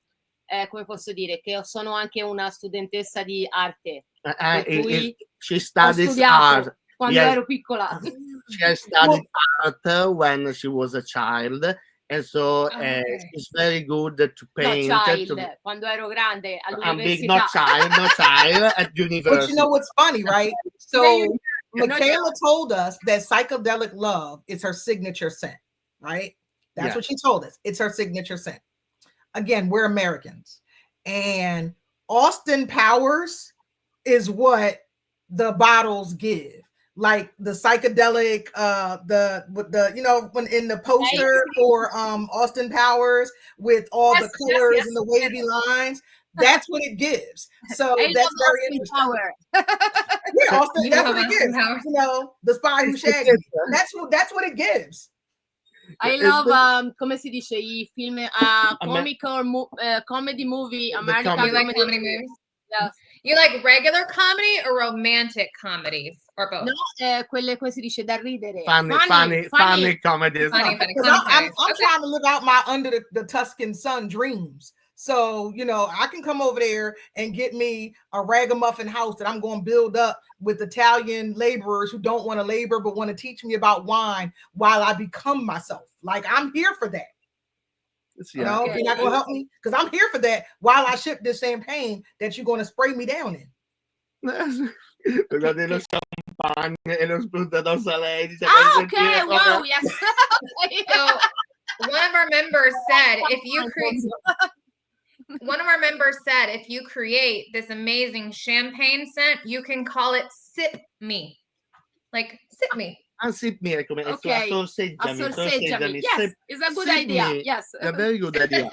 come posso dire che sono anche una studentessa di arte. She studies art. Quando ero piccola. She has studied art when she was a child. And so it's very good to paint. No, quando ero grande all'università. I'm big, not child at university. But you know what's funny, right? So Michela told us that Psychedelic Love is her signature scent, right? That's what she told us. It's her signature scent. Again, we're Americans. And Austin Powers is what the bottles give. Like the psychedelic, when in the poster for Austin Powers with all the colors and the wavy lines, That's what it gives. So I that's love very Austin interesting. Power. Yeah, Austin, You that's love what it Austin gives. Powers. You know, the spy who shagged me. That's what it gives. I love come si dice I film comic or comedy movie, American You like comedy comedy movies? Yes. You like regular comedy or romantic comedies or both? No, quelle come si dice da ridere. Funny comedies. Funny I'm okay. trying to live out my under the Tuscan sun dreams. So, you know, I can come over there and get me a ragamuffin house that I'm going to build up with Italian laborers who don't want to labor but want to teach me about wine while I become myself. Like, I'm here for that. You know, you're not going to help me because I'm here for that while I ship this champagne that you're going to spray me down in. Guardate lo champagne e lo spunta addosso a lei. Dice, okay, wow, yes. So one of our members said, if you create this amazing champagne scent, you can call it Sip Me. Like, Sip Me. Sip me, come Okay. Sorseggiami. Yes, it's a good idea. Me. Yes. A very good idea.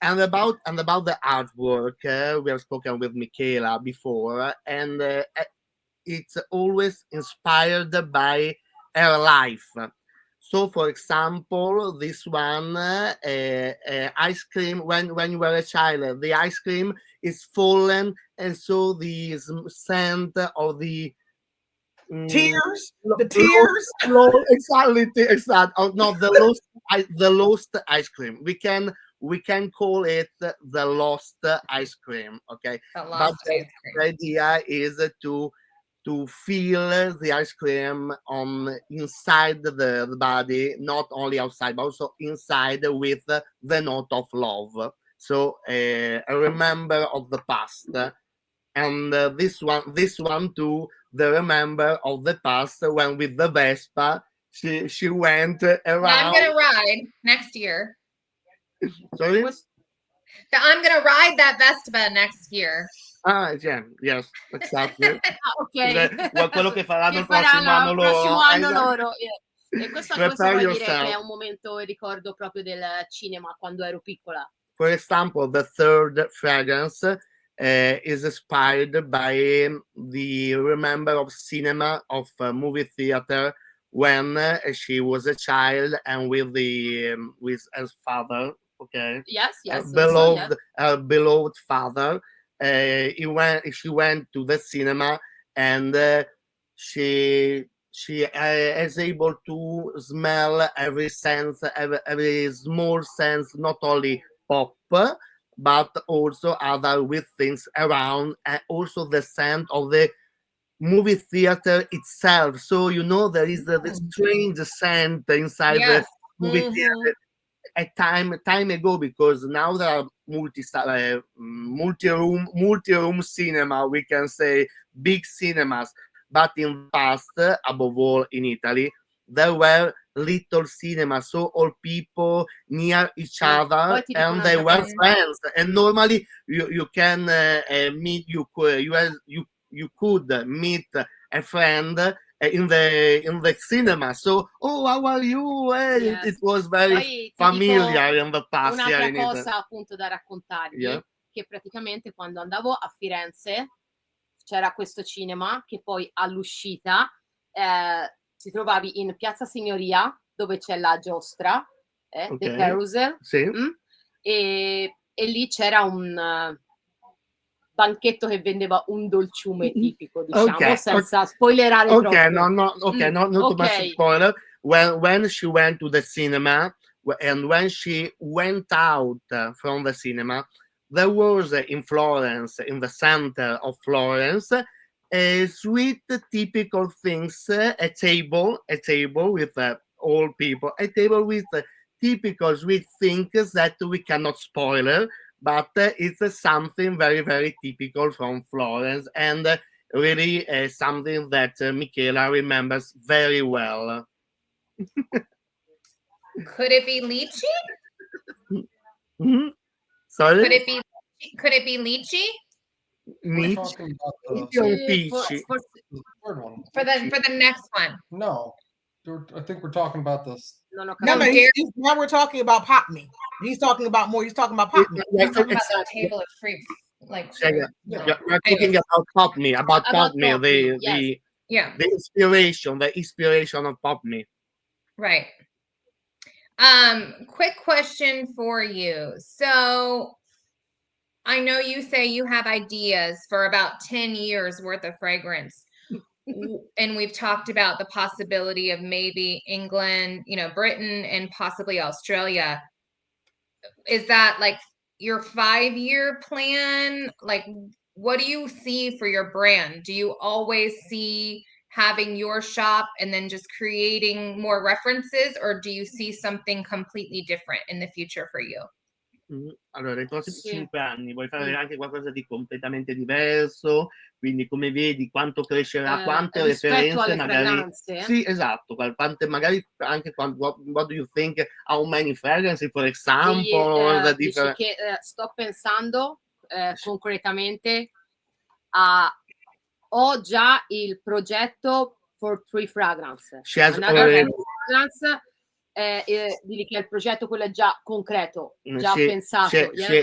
And about the artwork, we have spoken with Michela before, and it's always inspired by her life. So, for example, this one, ice cream, when you were a child, the ice cream is fallen, and so the scent of the tears, exactly. Oh, no, the lost ice cream. We can call it the lost ice cream. Okay, but the idea is to feel the ice cream on inside the body, not only outside, but also inside with the note of love. So a remember of the past, and this one too, the remember of the past when with the Vespa she went around. I'm gonna ride next year. Sorry. I'm gonna ride that Vespa next year. Yeah, yes, exactly. Ok. Quello che faranno il prossimo anno loro. E questo vuol dire che è un momento ricordo proprio del cinema quando ero piccola. For example, the third fragrance is inspired by the remember of cinema of movie theater when she was a child and with her father. Okay. Yes. Beloved father. She went to the cinema and she is able to smell every sense, every small sense, not only pop, but also other with things around, and also the scent of the movie theater itself. So there is this strange scent inside the movie theater. A time ago, because now there are multi-room cinema, we can say big cinemas, but in the past, above all in Italy, there were little cinemas, so all people near each other, and they were friends. And normally you can meet, you could meet a friend in the cinema. So, how are you? Yes. It was very familiar in the past. Un'altra cosa appunto da raccontarvi, che praticamente quando andavo a Firenze c'era questo cinema che poi all'uscita ti trovavi in Piazza Signoria, dove c'è la giostra, The Carousel, e lì c'era un banchetto che vendeva un dolciume tipico, diciamo, senza spoilerare troppo. Not too much spoiler. When she went to the cinema and when she went out from the cinema, there was in Florence, in the center of Florence, a sweet typical things, a table with all people, a table with typical sweet things that we cannot spoil, but it's something very, very typical from Florence, and really something that Michela remembers very well. Could it be lychee? Mm-hmm. Sorry? Could it be lychee? We're talking about for the next one. No, I think we're talking about this. Now we're talking about Pop Me. He's talking about more. He's talking about pop me. I'm talking about the table of fruit, like fruit. You're thinking about pop me, the yeah, the inspiration of pop me. Right. Quick question for you. So I know you say you have ideas for about 10 years worth of fragrance. And we've talked about the possibility of maybe England, Britain, and possibly Australia. Is that like your 5-year plan? Like, what do you see for your brand? Do you always see having your shop and then just creating more references, or do you see something completely different in the future for you? Allora, nei prossimi 5 anni vuoi fare anche qualcosa di completamente diverso? Quindi come vedi quanto crescerà, quante referenze magari... Sì, esatto, quante magari anche what do you think, how many fragrances, for example, the different... che sto pensando concretamente ho già il progetto for 3 fragrances. She has already... fragrance, direi che il progetto quello è già concreto, già pensato.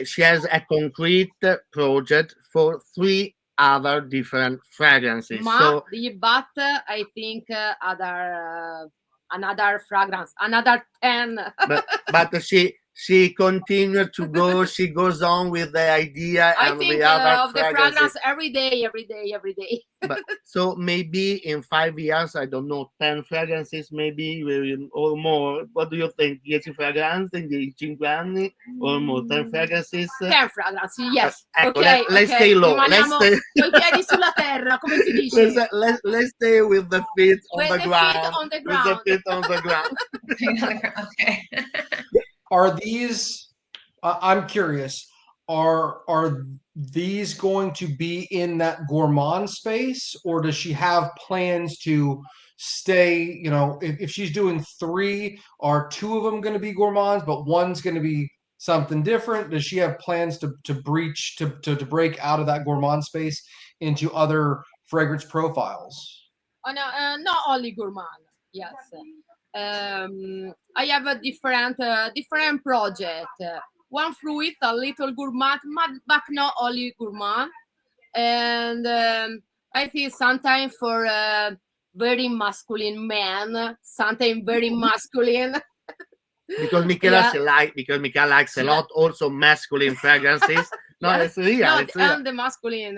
She has a concrete project for 3 other different fragrances. But I think another fragrance, another 10. but she continues to go. She goes on with the idea I and think the other of the fragrance every day. But, so maybe in 5 years, I don't know, 10 fragrances maybe or more. What do you think? 10 fragranze in 5 anni or more? 10 fragrances? 10 fragrances, yes. Ecco, okay, let's stay low. Rimaniamo con i piedi sulla terra, come si dice? Let's stay with the feet on the ground. With the feet on the ground. Okay. Are these? I'm curious. Are these going to be in that gourmand space, or does she have plans to stay? If she's doing 3, are 2 of them going to be gourmands, but one's going to be something different? Does she have plans to break out of that gourmand space into other fragrance profiles? Oh, no, not only gourmand. Yes. I have a different project. One fruit, a little gourmand, but not only gourmand. And I think sometimes for very masculine man, sometimes very masculine. Because Michela likes a lot also masculine fragrances. No, yes. It's real. No, it's real. And the masculine.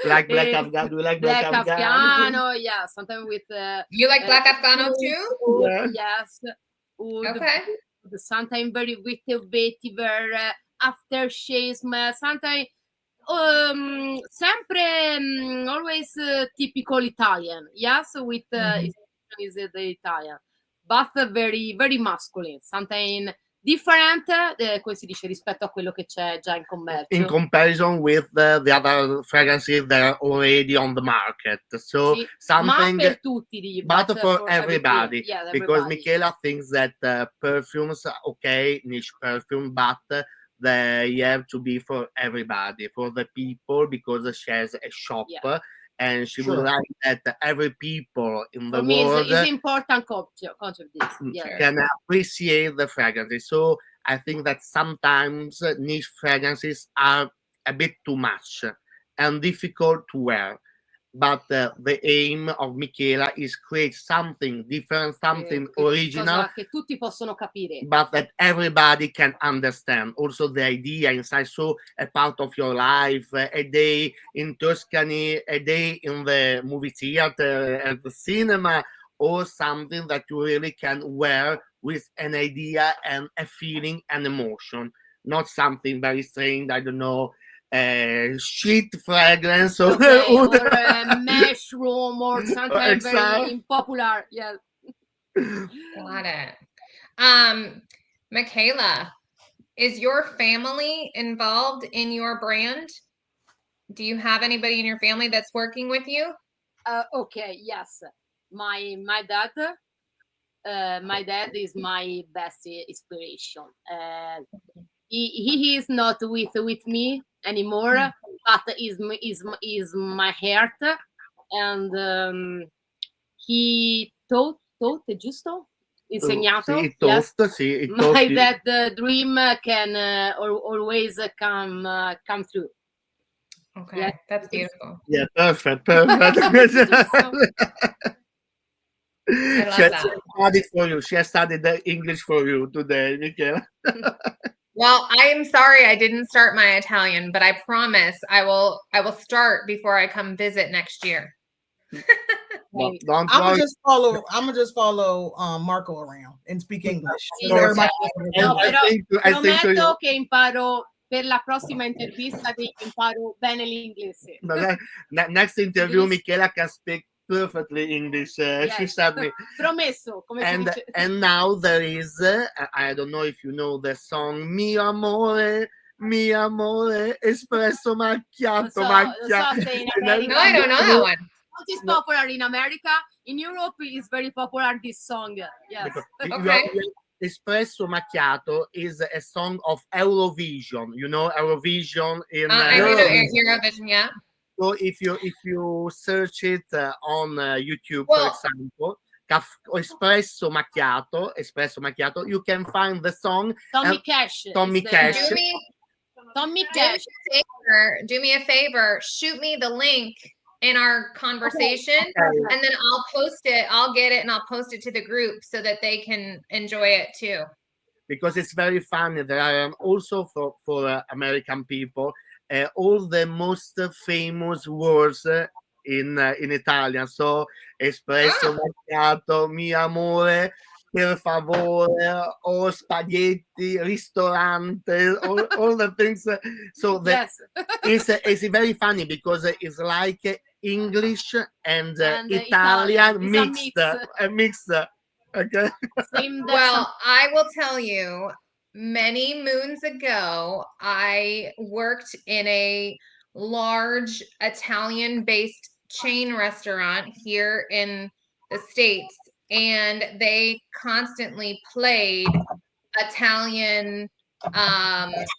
Like black Afghan. Do you like black Afghano? Yeah, sometimes with. You like black Afghano too? Yeah. Yes. Okay. Sometimes very vetiver aftershave smell. Sometimes sempre always typical Italian. Yes, with is the Italian, but very very masculine. Sometimes different, come si dice, rispetto a quello che c'è già in commercio. In comparison with the other fragrances that are already on the market. So something, per tutti, but for everybody. Yeah, because Michela thinks that perfumes, okay, niche perfume, but they have to be for everybody, for the people, because she has a shop. Yeah. And she would like that every people in the world is important concept this. Can appreciate the fragrances. So I think that sometimes niche fragrances are a bit too much and difficult to wear. But the aim of Michela is create something different, something original, che tutti possono capire, but that everybody can understand. Also the idea inside, so a part of your life, a day in Tuscany, a day in the movie theater, at the cinema, or something that you really can wear with an idea and a feeling and emotion. Not something very strange, I don't know, street fragrance or a mushroom or something very unpopular. Yeah. Got it. Michela, is your family involved in your brand? Do you have anybody in your family that's working with you? Okay, yes. My dad. My dad is my best inspiration. He is not with me anymore, but is my heart, and he taught giusto? insegnato. Sì, Yes. sì, My that dream can always come true. Okay, Yeah. that's beautiful. Yeah, perfect. I She love has that. studied for you. She has studied the English for you today, Michela. Well, I am sorry I didn't start my Italian, but I promise I will start before I come visit next year. No, don't I'm worry. gonna just follow Marco around and speak English. Sì, So everybody no, I però think to prometto you. che imparo per la prossima intervista che imparo bene l'inglese. Next interview, Michela can speak perfectly English. She Yes. said me. Promesso, come si dice. And now there is, I don't know if you know the song Mio Amore, espresso macchiato, Lo so se in America. No, I don't know that one. It is popular in America. In Europe, it's very popular, this song. Yes. Okay. Espresso macchiato is a song of Eurovision. You know Eurovision in I know Eurovision, yeah. So if you search it on YouTube, Well, for example, espresso macchiato, you can find the song. Tommy Cash. Tommy Cash. Tommy Cash. Do me a favor. Shoot me the link in our conversation, and then I'll post it. I'll get it and I'll post it to the group so that they can enjoy it too. Because it's very funny. There are also for American people all the most famous words in Italian. So espresso macchiato, mio amore, per favore, or spaghetti, ristorante, all the things. So Yes. it's very funny because it's like English and Italian mixed. Okay. Well, I will tell you, many moons ago, I worked in a large Italian-based chain restaurant here in the States, and they constantly played Italian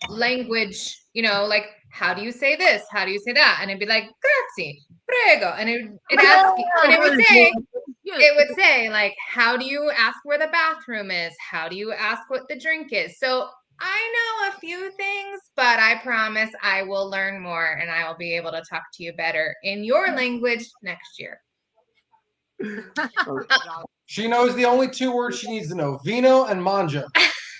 language, like, how do you say this? How do you say that? And it'd be like, grazie, prego. And it would say, like, how do you ask where the bathroom is? How do you ask what the drink is? So I know a few things, but I promise I will learn more and I will be able to talk to you better in your language next year. She knows the only two words she needs to know: vino and mangia.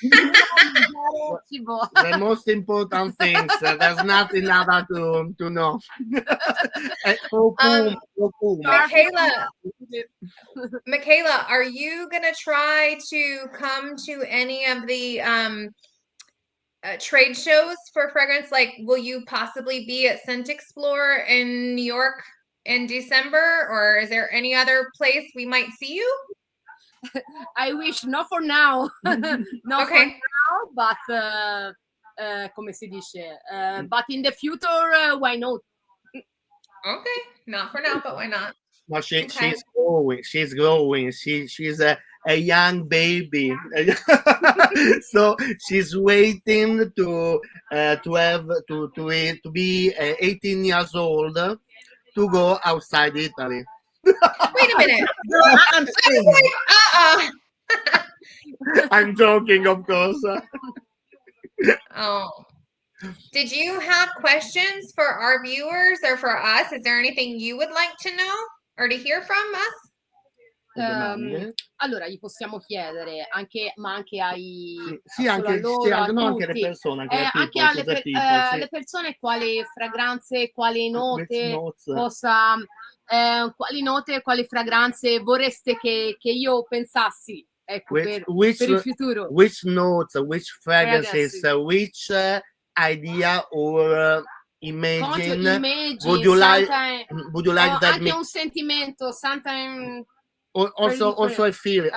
The most important things. There's nothing other to know. Michela, are you gonna try to come to any of the trade shows for fragrance? Like, will you possibly be at Scent Explore in New York in December, or is there any other place we might see you? I wish, not for now. Not for now, but come si dice? But in the future, why not? Okay, not for now, but why not? No, she's growing. She's growing. She's a young baby, so she's waiting to be 18 years old to go outside Italy. Wait a minute. I'm joking, of course. Oh. Did you have questions for our viewers or for us? Is there anything you would like to know or to hear from us? Allora gli possiamo chiedere anche ai anche le persone, anche alle persone quali fragranze, quali note quali fragranze vorreste che io pensassi, ecco, per il futuro. Which notes, which fragrances, which idea or imagine would you like that anche un sentimento, sometimes also a feeling,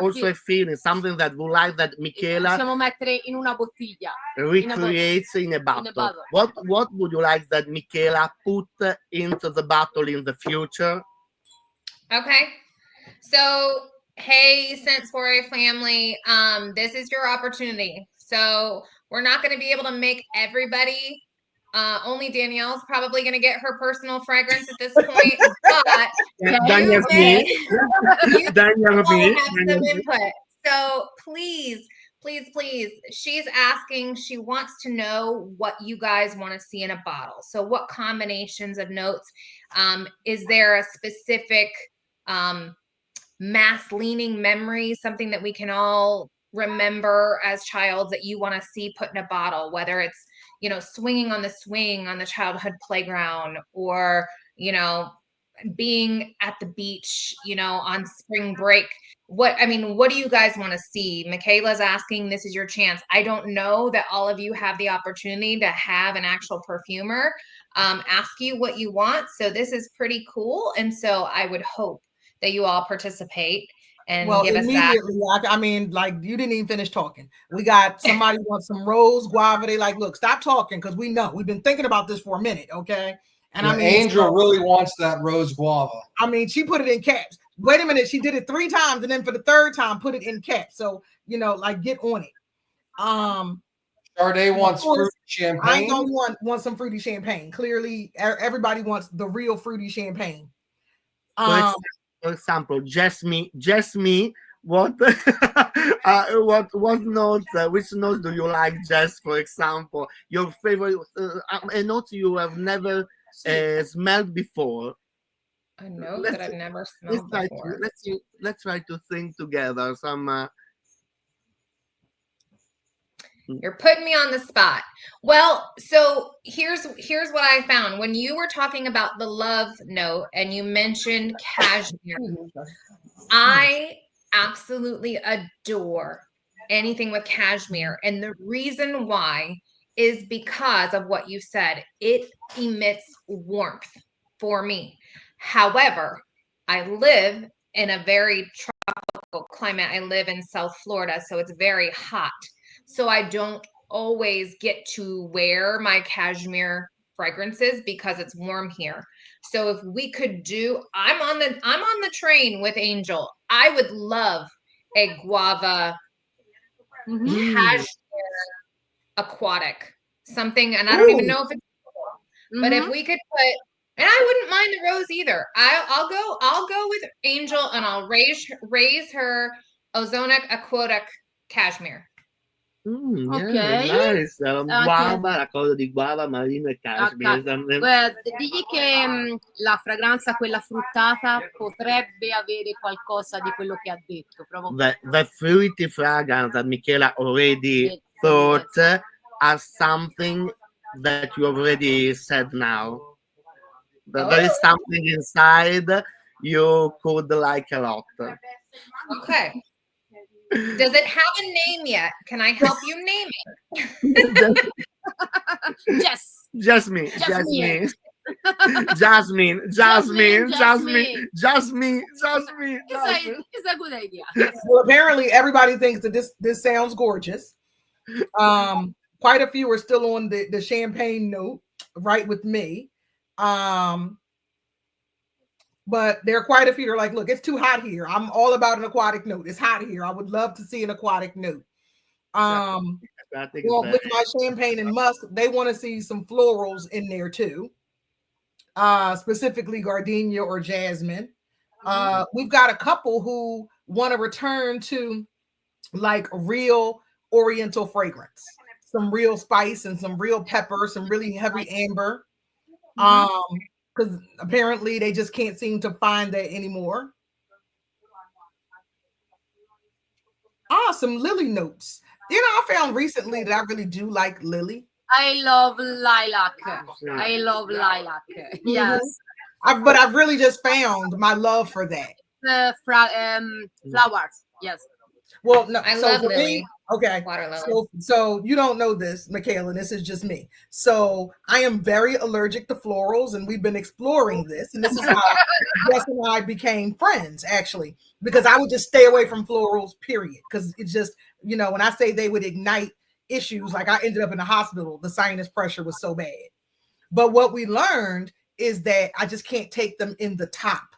something that would like that Michela possiamo mettere in una bottiglia, recreates in a bottle. What would you like that Michela put into the bottle in the future? Okay, so hey, Scentsation family, this is your opportunity. So we're not going to be able to make everybody. Only Danielle's probably going to get her personal fragrance at this point, but you may have some input. So please, please, she's asking, she wants to know what you guys want to see in a bottle. So what combinations of notes? Is there a specific mass leaning memory, something that we can all remember as child that you want to see put in a bottle, whether it's, swinging on the swing on the childhood playground, or, being at the beach, on spring break. What do you guys want to see? Michela's asking, this is your chance. I don't know that all of you have the opportunity to have an actual perfumer ask you what you want. So this is pretty cool. And so I would hope that you all participate and give us that. Like you didn't even finish talking. We got somebody wants some rose guava. They like, look, stop talking, because we know we've been thinking about this for a minute, okay? And Angel really wants that rose guava. She put it in caps. Wait a minute, she did it 3 times, and then for the 3rd time, put it in caps. So like, get on it. Sade wants fruity champagne. I don't want some fruity champagne. Clearly, everybody wants the real fruity champagne. For example, just me. What notes? Which notes do you like, Jess? For example, your favorite a note you have never smelled before. A note that I've never smelled before. Let's try to think together. You're putting me on the spot. Well, so here's what I found. When you were talking about the love note and you mentioned cashmere, I absolutely adore anything with cashmere. And the reason why is because of what you said. It emits warmth for me. However, I live in a very tropical climate. I live in South Florida, so it's very hot. So I don't always get to wear my cashmere fragrances because it's warm here. So if we could do, I'm on the train with Angel. I would love a guava cashmere aquatic something, and I don't even know if it's but if we could put, and I wouldn't mind the rose either. I'll go with Angel, and I'll raise her ozonic aquatic cashmere. Okay. Nice. Guava, raccolto di guava, marino e cashmere. Digli che la fragranza, quella fruttata, potrebbe avere qualcosa di quello che ha detto. The fruity fragrance that Michela already thought as something that you already said now. There is something inside you could like a lot. Okay. Does it have a name yet? Can I help you name it? Yes. Jasmine. It's a good idea. Well, apparently everybody thinks that this sounds gorgeous. Quite a few are still on the champagne note, right with me. But there are quite a few that are like, look, it's too hot here. I'm all about an aquatic note. It's hot here. I would love to see an aquatic note. Well, with my champagne and musk, they want to see some florals in there too. Specifically gardenia or jasmine. We've got a couple who want to return to like real oriental fragrance, some real spice and some real pepper, some really heavy amber. Because apparently they just can't seem to find that anymore. Some lily notes. I found recently that I really do like lily. I love lilac. Yes. But I've really just found my love for that. Flowers. Yes. Well, no, I love lily. Okay. So you don't know this, Michela, this is just me. So I am very allergic to florals, and we've been exploring this. And this is how Jess and I became friends, actually, because I would just stay away from florals, period. Because it's just, when I say they would ignite issues, like I ended up in the hospital, the sinus pressure was so bad. But what we learned is that I just can't take them in the top.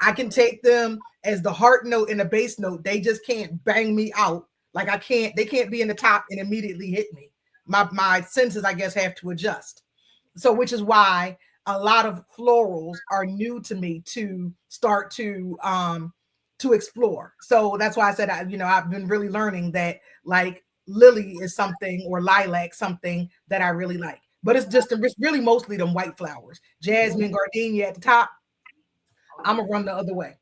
I can take them as the heart note and the base note. They just can't bang me out. Like they can't be in the top and immediately hit me. My senses, I guess, have to adjust. So, which is why a lot of florals are new to me to start to to explore. So that's why I said, I've been really learning that like lily is something, or lilac something that I really like. But it's really mostly them white flowers. Jasmine, gardenia at the top. I'm gonna run the other way.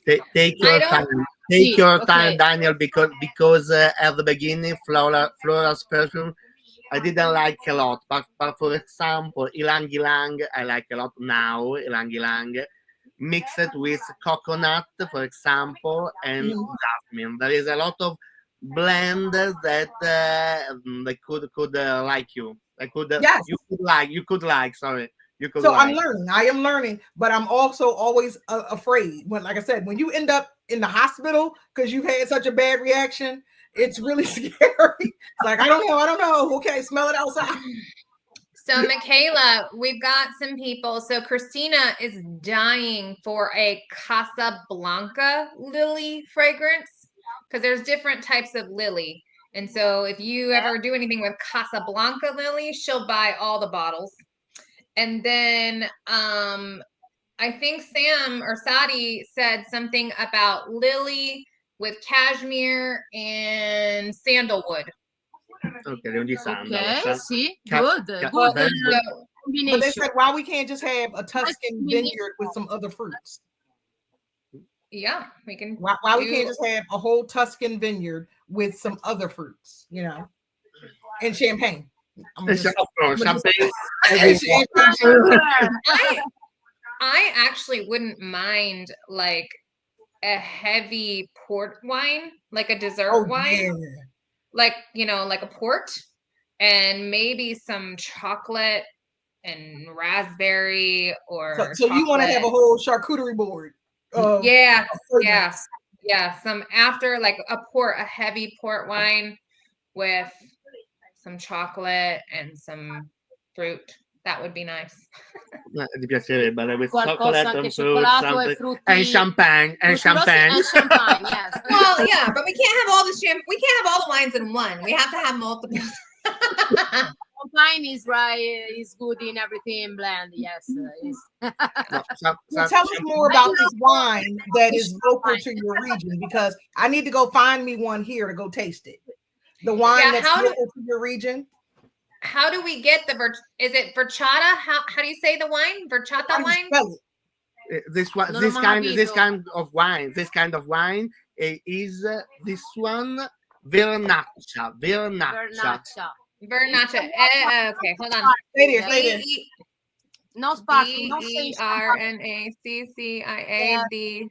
Take your time. Take your time, Daniel, because at the beginning, floral perfume, I didn't like a lot. But for example, ylang ylang, I like a lot now. Ylang ylang, mix it with coconut, for example, and jasmine. There is a lot of blends that they could like you. They could Yes. you could like. Sorry. So I'm learning. I am learning, but I'm also always afraid. When, like I said, when you end up in the hospital because you've had such a bad reaction, it's really scary. It's like, I don't know. Okay, smell it outside. So Michela, we've got some people. So Christina is dying for a Casablanca lily fragrance, because there's different types of lily. And so if you ever do anything with Casablanca lily, she'll buy all the bottles. And then I think Sam or Sadi said something about lily with cashmere and sandalwood. Okay, sì, good. But they said, why we can't just have a Tuscan vineyard with some other fruits? Yeah, we can. Why we can't just have a whole Tuscan vineyard with some other fruits, and champagne. Champagne. I actually wouldn't mind like a heavy port wine, like a dessert wine, like like a port, and maybe some chocolate and raspberry or. So you want to have a whole charcuterie board? Yeah. Some after like a heavy port wine with some chocolate and some fruit. That would be nice. Ti piacerebbe with Qualcosa chocolate anche and fruit, cioccolato e frutti. and champagne. Yes. Well, yeah, but we can't have all the we can't have all the wines in one. We have to have multiple. Champagne is good in everything blend. Yes. So tell us more about this wine that is local to your region, because I need to go find me one here to go taste it. The wine that's local to your region. How do we get is it Verchata? How do you say the wine? Verchata wine? This kind of wine is this one Vernaccia. Okay, hold on. Stay there. No sparkling. No VernacciaD.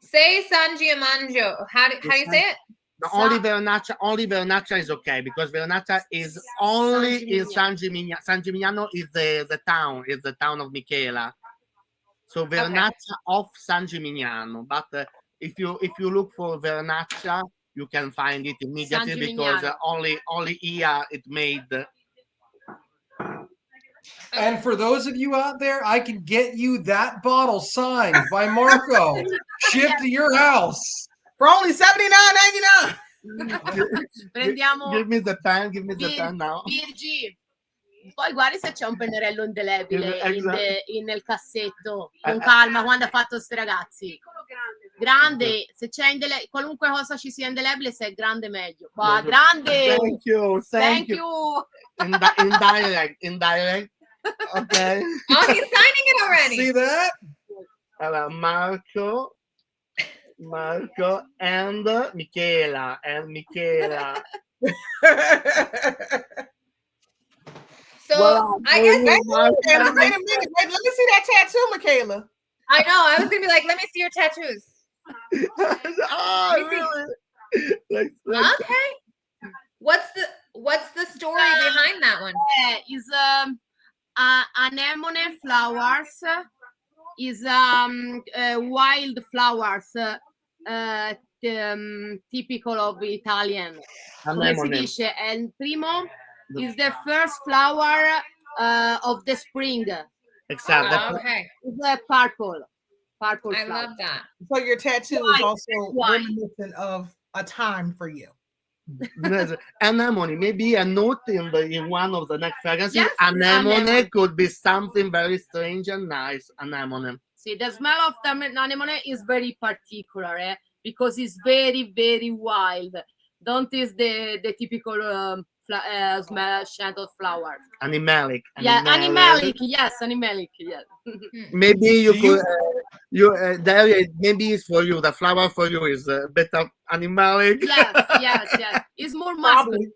Say San Giamanjo. How do you say it? No, only Vernaccia is okay, because Vernaccia is only in San Gimignano. San Gimignano is the town of Michela. So Vernaccia of San Gimignano. But if you look for Vernaccia, you can find it immediately, because only here it made. And for those of you out there, I can get you that bottle signed by Marco, shipped to your house for only $79.99. Prendiamo. Give me the pen now. Virgi, poi guardi se c'è un pennarello indelebile nel cassetto. Con calma, quando ha fatto sti ragazzi. Grande, se c'è qualunque cosa ci sia indelebile, se è grande meglio. Grande. Thank you. Indirect. Okay. Oh, he's signing it already. See that? Marco and Michela. So I guess wait a minute. Let me see that tattoo, Michela. I know. I was gonna be like, let me see your tattoos. Really? Okay. What's the story behind that one? Is anemone flowers. Is wild flowers, typical of Italian. Come si dice? El primo is the first flower of the spring. Exactly. Okay. It's a purple I flower. love that. So your tattoo is also reminiscent of a time for you. Anemone, maybe a note in one of the next fragrances. Yes, anemone could be something very strange and nice. Anemone. See, the smell of the anemone is very particular, because it's very, very wild. Don't taste the typical smell scent of flowers. Animalic. Yeah, animalic. Yes, animalic. Yes. Maybe you could. There, maybe it's for you. The flower for you is better animalic. Yes. It's more masculine.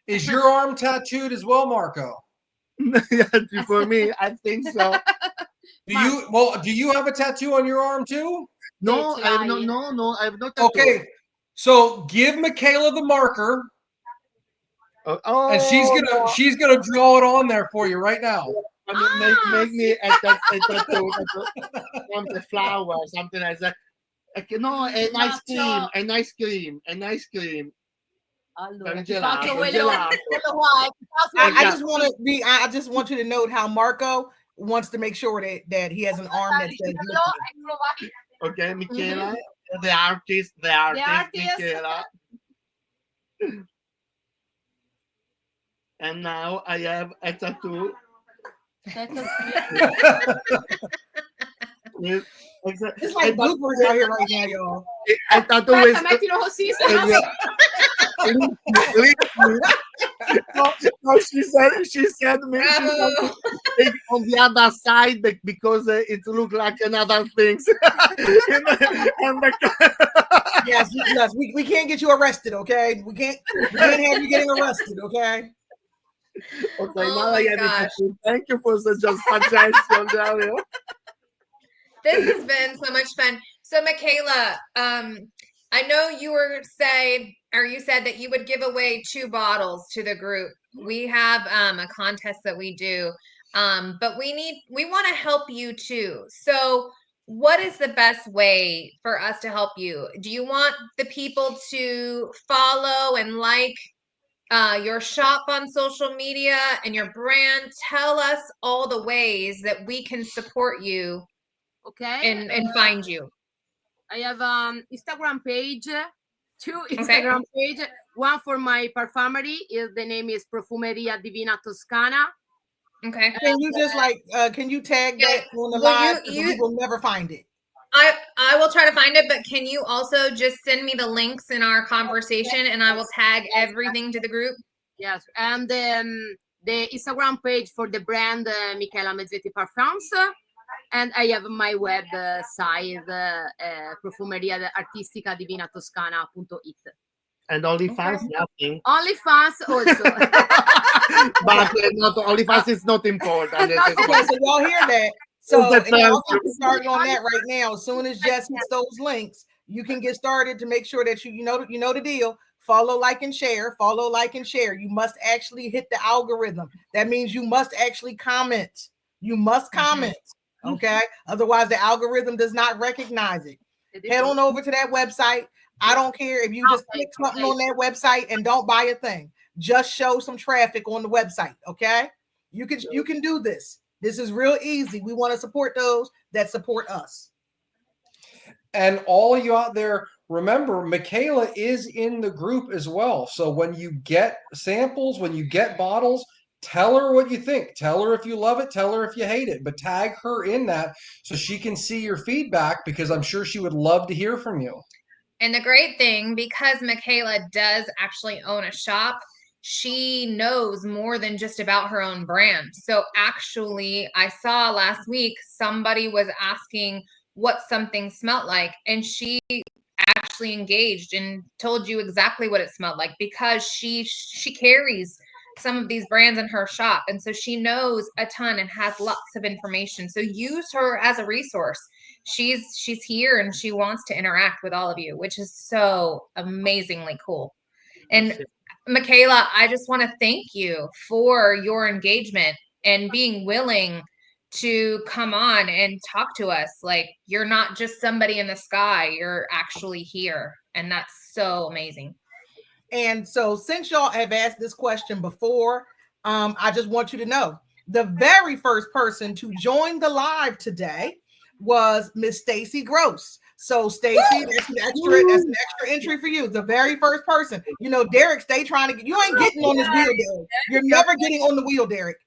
Is your arm tattooed as well, Marco? For me, I think so. Do you have a tattoo on your arm too? No, I have no, I have not. Okay, so give Michela the marker, and she's gonna draw it on there for you right now. I mean, make me a tattoo from the flower, something like that. Okay, no, an ice cream. I just want you to note how Marco wants to make sure that he has an arm that says okay, Michela, the artist, Michela. And now I have a tattoo. It's like bloopers out here right now, y'all. A tattoo is no, she said me on the other side because it looked like another things. Yes, we can't get you arrested, okay? We can't have you getting arrested, okay? Okay, now I have it. Thank you for such a suggestion, Dario. This has been so much fun. So, Michela, I know you said that you would give away 2 bottles to the group. We have a contest that we do, but we want to help you too. So, what is the best way for us to help you? Do you want the people to follow and like your shop on social media and your brand? Tell us all the ways that we can support you. Okay. And find you. I have Instagram page, 2 Instagram page. One for my perfumery. The name is Profumeria Divina Toscana. Okay. Can you just can you tag that on the live? We will never find it. I will try to find it, but can you also just send me the links in our conversation, and I will tag everything to the group? Yes, and the Instagram page for the brand Michela Mezzetti Parfums. And I have my website, Profumeria Artistica Divina Toscana.it. And OnlyFans, nothing. OnlyFans also. But not OnlyFans is not important. Okay, so y'all hear that. So y'all can start on that right now. As soon as Jess hits those links, you can get started to make sure that you know the deal. Follow, like, and share. Follow, like, and share. You must actually hit the algorithm. That means you must actually comment. You must comment. Okay. Otherwise, the algorithm does not recognize it. Head on over to that website. I don't care if you just click something on that website and don't buy a thing. Just show some traffic on the website. Okay. You can do this. This is real easy. We want to support those that support us. And all of you out there, remember, Michela is in the group as well. So when you get samples, when you get bottles, tell her what you think. Tell her if you love it. Tell her if you hate it. But tag her in that so she can see your feedback, because I'm sure she would love to hear from you. And the great thing, because Michela does actually own a shop, she knows more than just about her own brand. So actually, I saw last week somebody was asking what something smelled like, and she actually engaged and told you exactly what it smelled like, because she carries some of these brands in her shop, and so she knows a ton and has lots of information. So use her as a resource. She's here and she wants to interact with all of you, which is so amazingly cool. And Michela, I just want to thank you for your engagement and being willing to come on and talk to us. Like, you're not just somebody in the sky, you're actually here, and that's so amazing. And so, since y'all have asked this question before, I just want you to know the very first person to join the live today was Miss Stacy Gross. So, Stacy, that's an extra entry for you. The very first person. You know, Derek, stay trying to get. You ain't getting on this wheel, Derek. You're never getting on the wheel, Derek.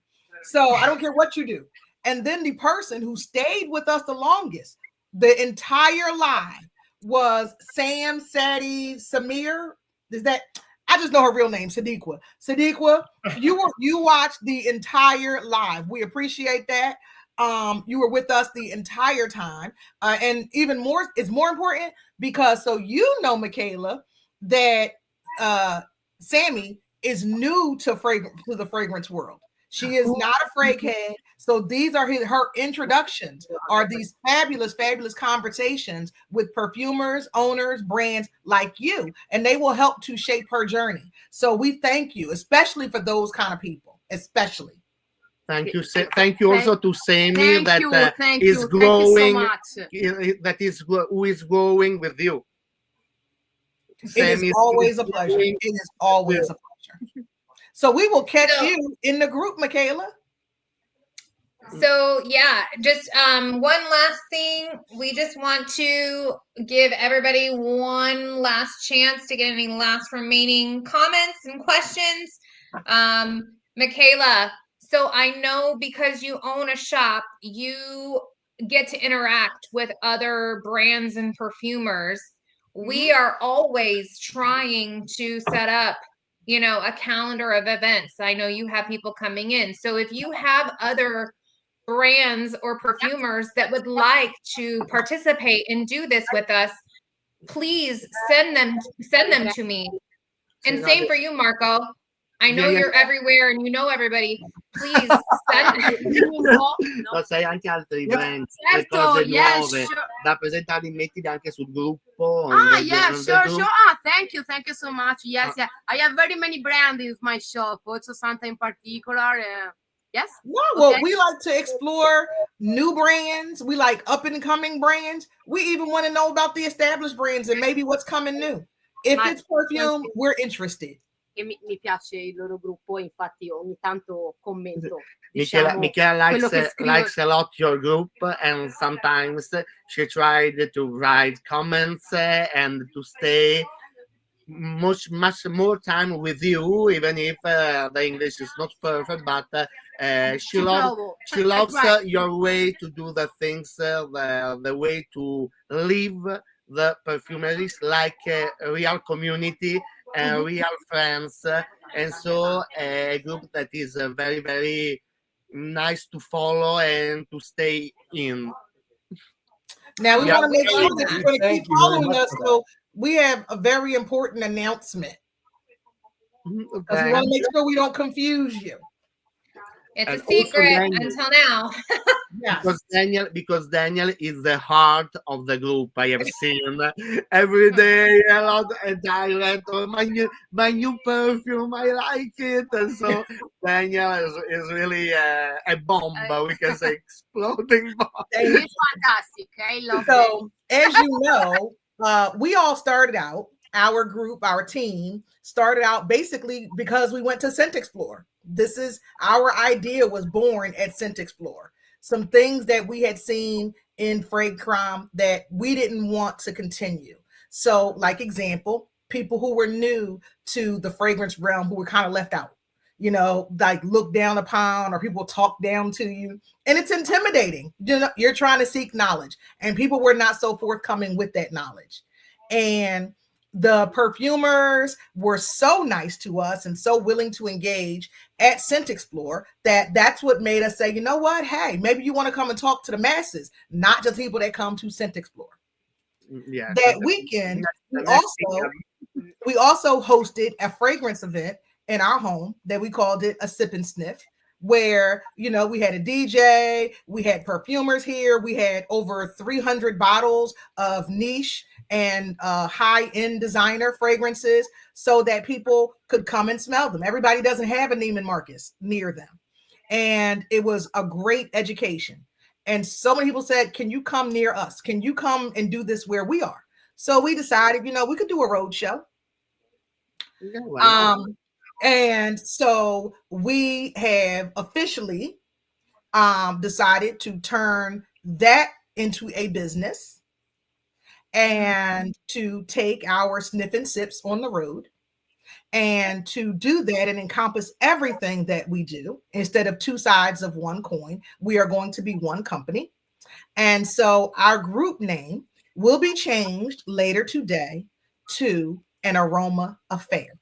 So I don't care what you do. And then the person who stayed with us the longest, the entire live, was Sam Sadie Samir. Is that, I just know her real name, Sadiqa. Sadiqa, you watched the entire live. We appreciate that. You were with us the entire time. And even more, it's more important because so you know, Michela, that Sammy is new to the fragrance world. She is not a fragrhead. So these are her introductions, are these fabulous, fabulous conversations with perfumers, owners, brands like you, and they will help to shape her journey. So we thank you, especially for those kind of people, especially. Thank you. Thank you also to Sammy that is growing. That is who is growing with you. It is always a pleasure. It is always a pleasure. So we will catch you in the group, Michela. So yeah, just one last thing. We just want to give everybody one last chance to get any last remaining comments and questions. Michela, so I know because you own a shop, you get to interact with other brands and perfumers. We are always trying to set up, you know, a calendar of events. I know you have people coming in. So if you have other brands or perfumers that would like to participate and do this with us, please send them to me. And same for you, Marco. I know you're everywhere and you know everybody. Please send Lo sai anche altri brand, le cose nuove da presentare, mettili anche sul gruppo. Sure. Thank you so much. Yes, yeah. I have very many brands in my shop, also something in particular. Yes. Well, we like to explore new brands. We like up and coming brands. We even want to know about the established brands and maybe what's coming new. If it's perfume, we're interested. Mi piace il loro gruppo, infatti ogni tanto commento. Michela likes a lot your group, and sometimes she tried to write comments and to stay much more time with you, even if the English is not perfect, but she loves your way to do the things, the way to live the perfumeries like a real community and real friends, and so a group that is very, very nice to follow and to stay in. Now we want to make sure that you're going to keep following us. So we have a very important announcement. Because we want to make sure we don't confuse you. It's a secret until now. Yes. Because Daniel is the heart of the group. I have seen every day a lot of direct or my new perfume. I like it, and so Daniel is really a bomb. We can say exploding bomb. It's fantastic. I love it. So as you know, we all started out. Our group, our team started out basically because we went to Scent Explore. This is our idea was born at Scent Explore. Some things that we had seen in Frag Crime that we didn't want to continue. So, like example, people who were new to the fragrance realm who were kind of left out, you know, like looked down upon, or people talk down to you, and it's intimidating. You know, you're trying to seek knowledge, and people were not so forthcoming with that knowledge. And the perfumers were so nice to us and so willing to engage at Scent Explore that's what made us say, you know what? Hey, maybe you want to come and talk to the masses, not just people that come to Scent Explore. Yeah. That weekend, we also hosted a fragrance event in our home that we called it a Sip and Sniff, where, you know, we had a DJ, we had perfumers here, we had over 300 bottles of niche and high-end designer fragrances so that people could come and smell them. Everybody doesn't have a Neiman Marcus near them. And it was a great education. And so many people said, can you come near us? Can you come and do this where we are? So we decided, you know, we could do a road show. And so we have officially decided to turn that into a business and to take our sniff and sips on the road. And to do that and encompass everything that we do, instead of two sides of one coin, we are going to be one company. And so our group name will be changed later today to an aroma affair.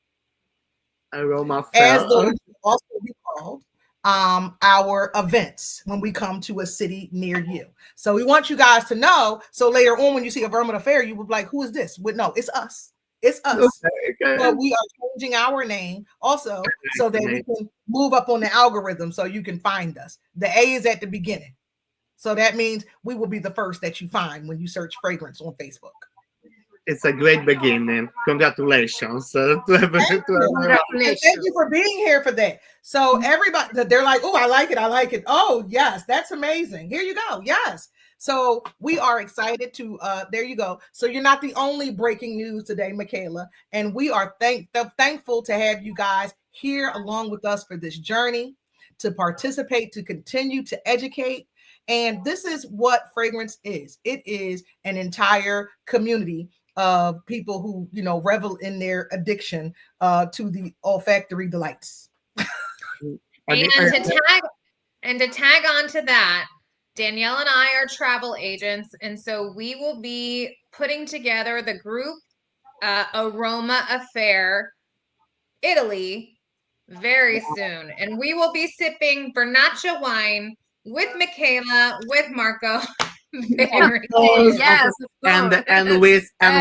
Aroma As affair. those will also be called our events when we come to a city near you. So we want you guys to know. So later on, when you see aroma affair, you will be like, "Who is this?" But no, it's us. It's us. Okay. So we are changing our name also so that we can move up on the algorithm so you can find us. The A is at the beginning. So that means we will be the first that you find when you search fragrance on Facebook. It's a great beginning. Congratulations. To everyone. Thank you for being here for that. So everybody, they're like, "Oh, I like it. I like it." Oh, yes, that's amazing. Here you go. Yes. So we are excited to, there you go. So you're not the only breaking news today, Michela. And we are thankful to have you guys here along with us for this journey, to participate, to continue to educate. And this is what fragrance is. It is an entire community of people who, revel in their addiction to the olfactory delights. And to tag on to that, Danielle and I are travel agents, and so we will be putting together the group Aroma Affair Italy very soon, and we will be sipping Vernaccia wine with Michela, with Marco. Very Yes, and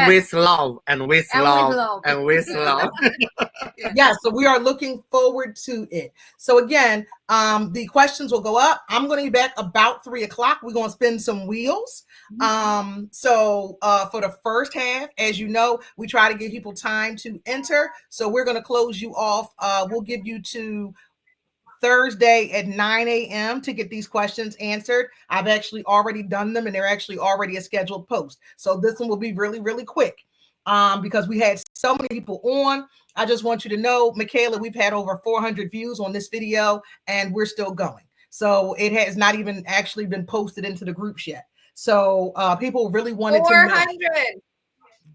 with love and with love. Yeah, so we are looking forward to it. So again, the questions will go up. I'm going to be back about 3:00. We're going to spin some wheels. So for the first half, as you know, we try to give people time to enter. So we're going to close you off. We'll give you to Thursday at 9 a.m. to get these questions answered. I've actually already done them, and they're actually already a scheduled post. So this one will be really, really quick because we had so many people on. I just want you to know, Michela, we've had over 400 views on this video, and we're still going. So it has not even actually been posted into the groups yet. So people really wanted 400. to know.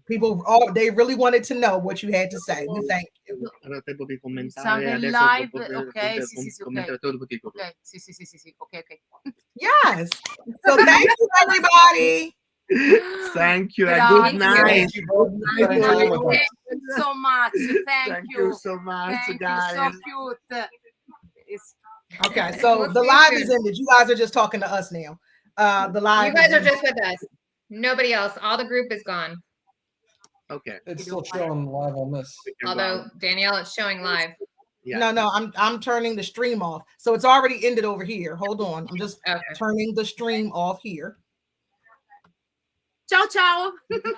People, they really wanted to know what you had to say. We thank you. Live, ok, sì, ok. Yes. So thank you, everybody. Thank you. Good night. Thank you both for spending time with us. Thank you so much. Thank you so much, Thank guys. you. So cute. Okay, so the live is ended. You guys are just talking to us now. The live. You guys are just with us. Nobody else. All the group is gone. Okay. It's still showing live on this. Although Danielle, it's showing live. Yeah. No, I'm turning the stream off. So it's already ended over here. Hold on. I'm just turning the stream off here. Ciao, ciao.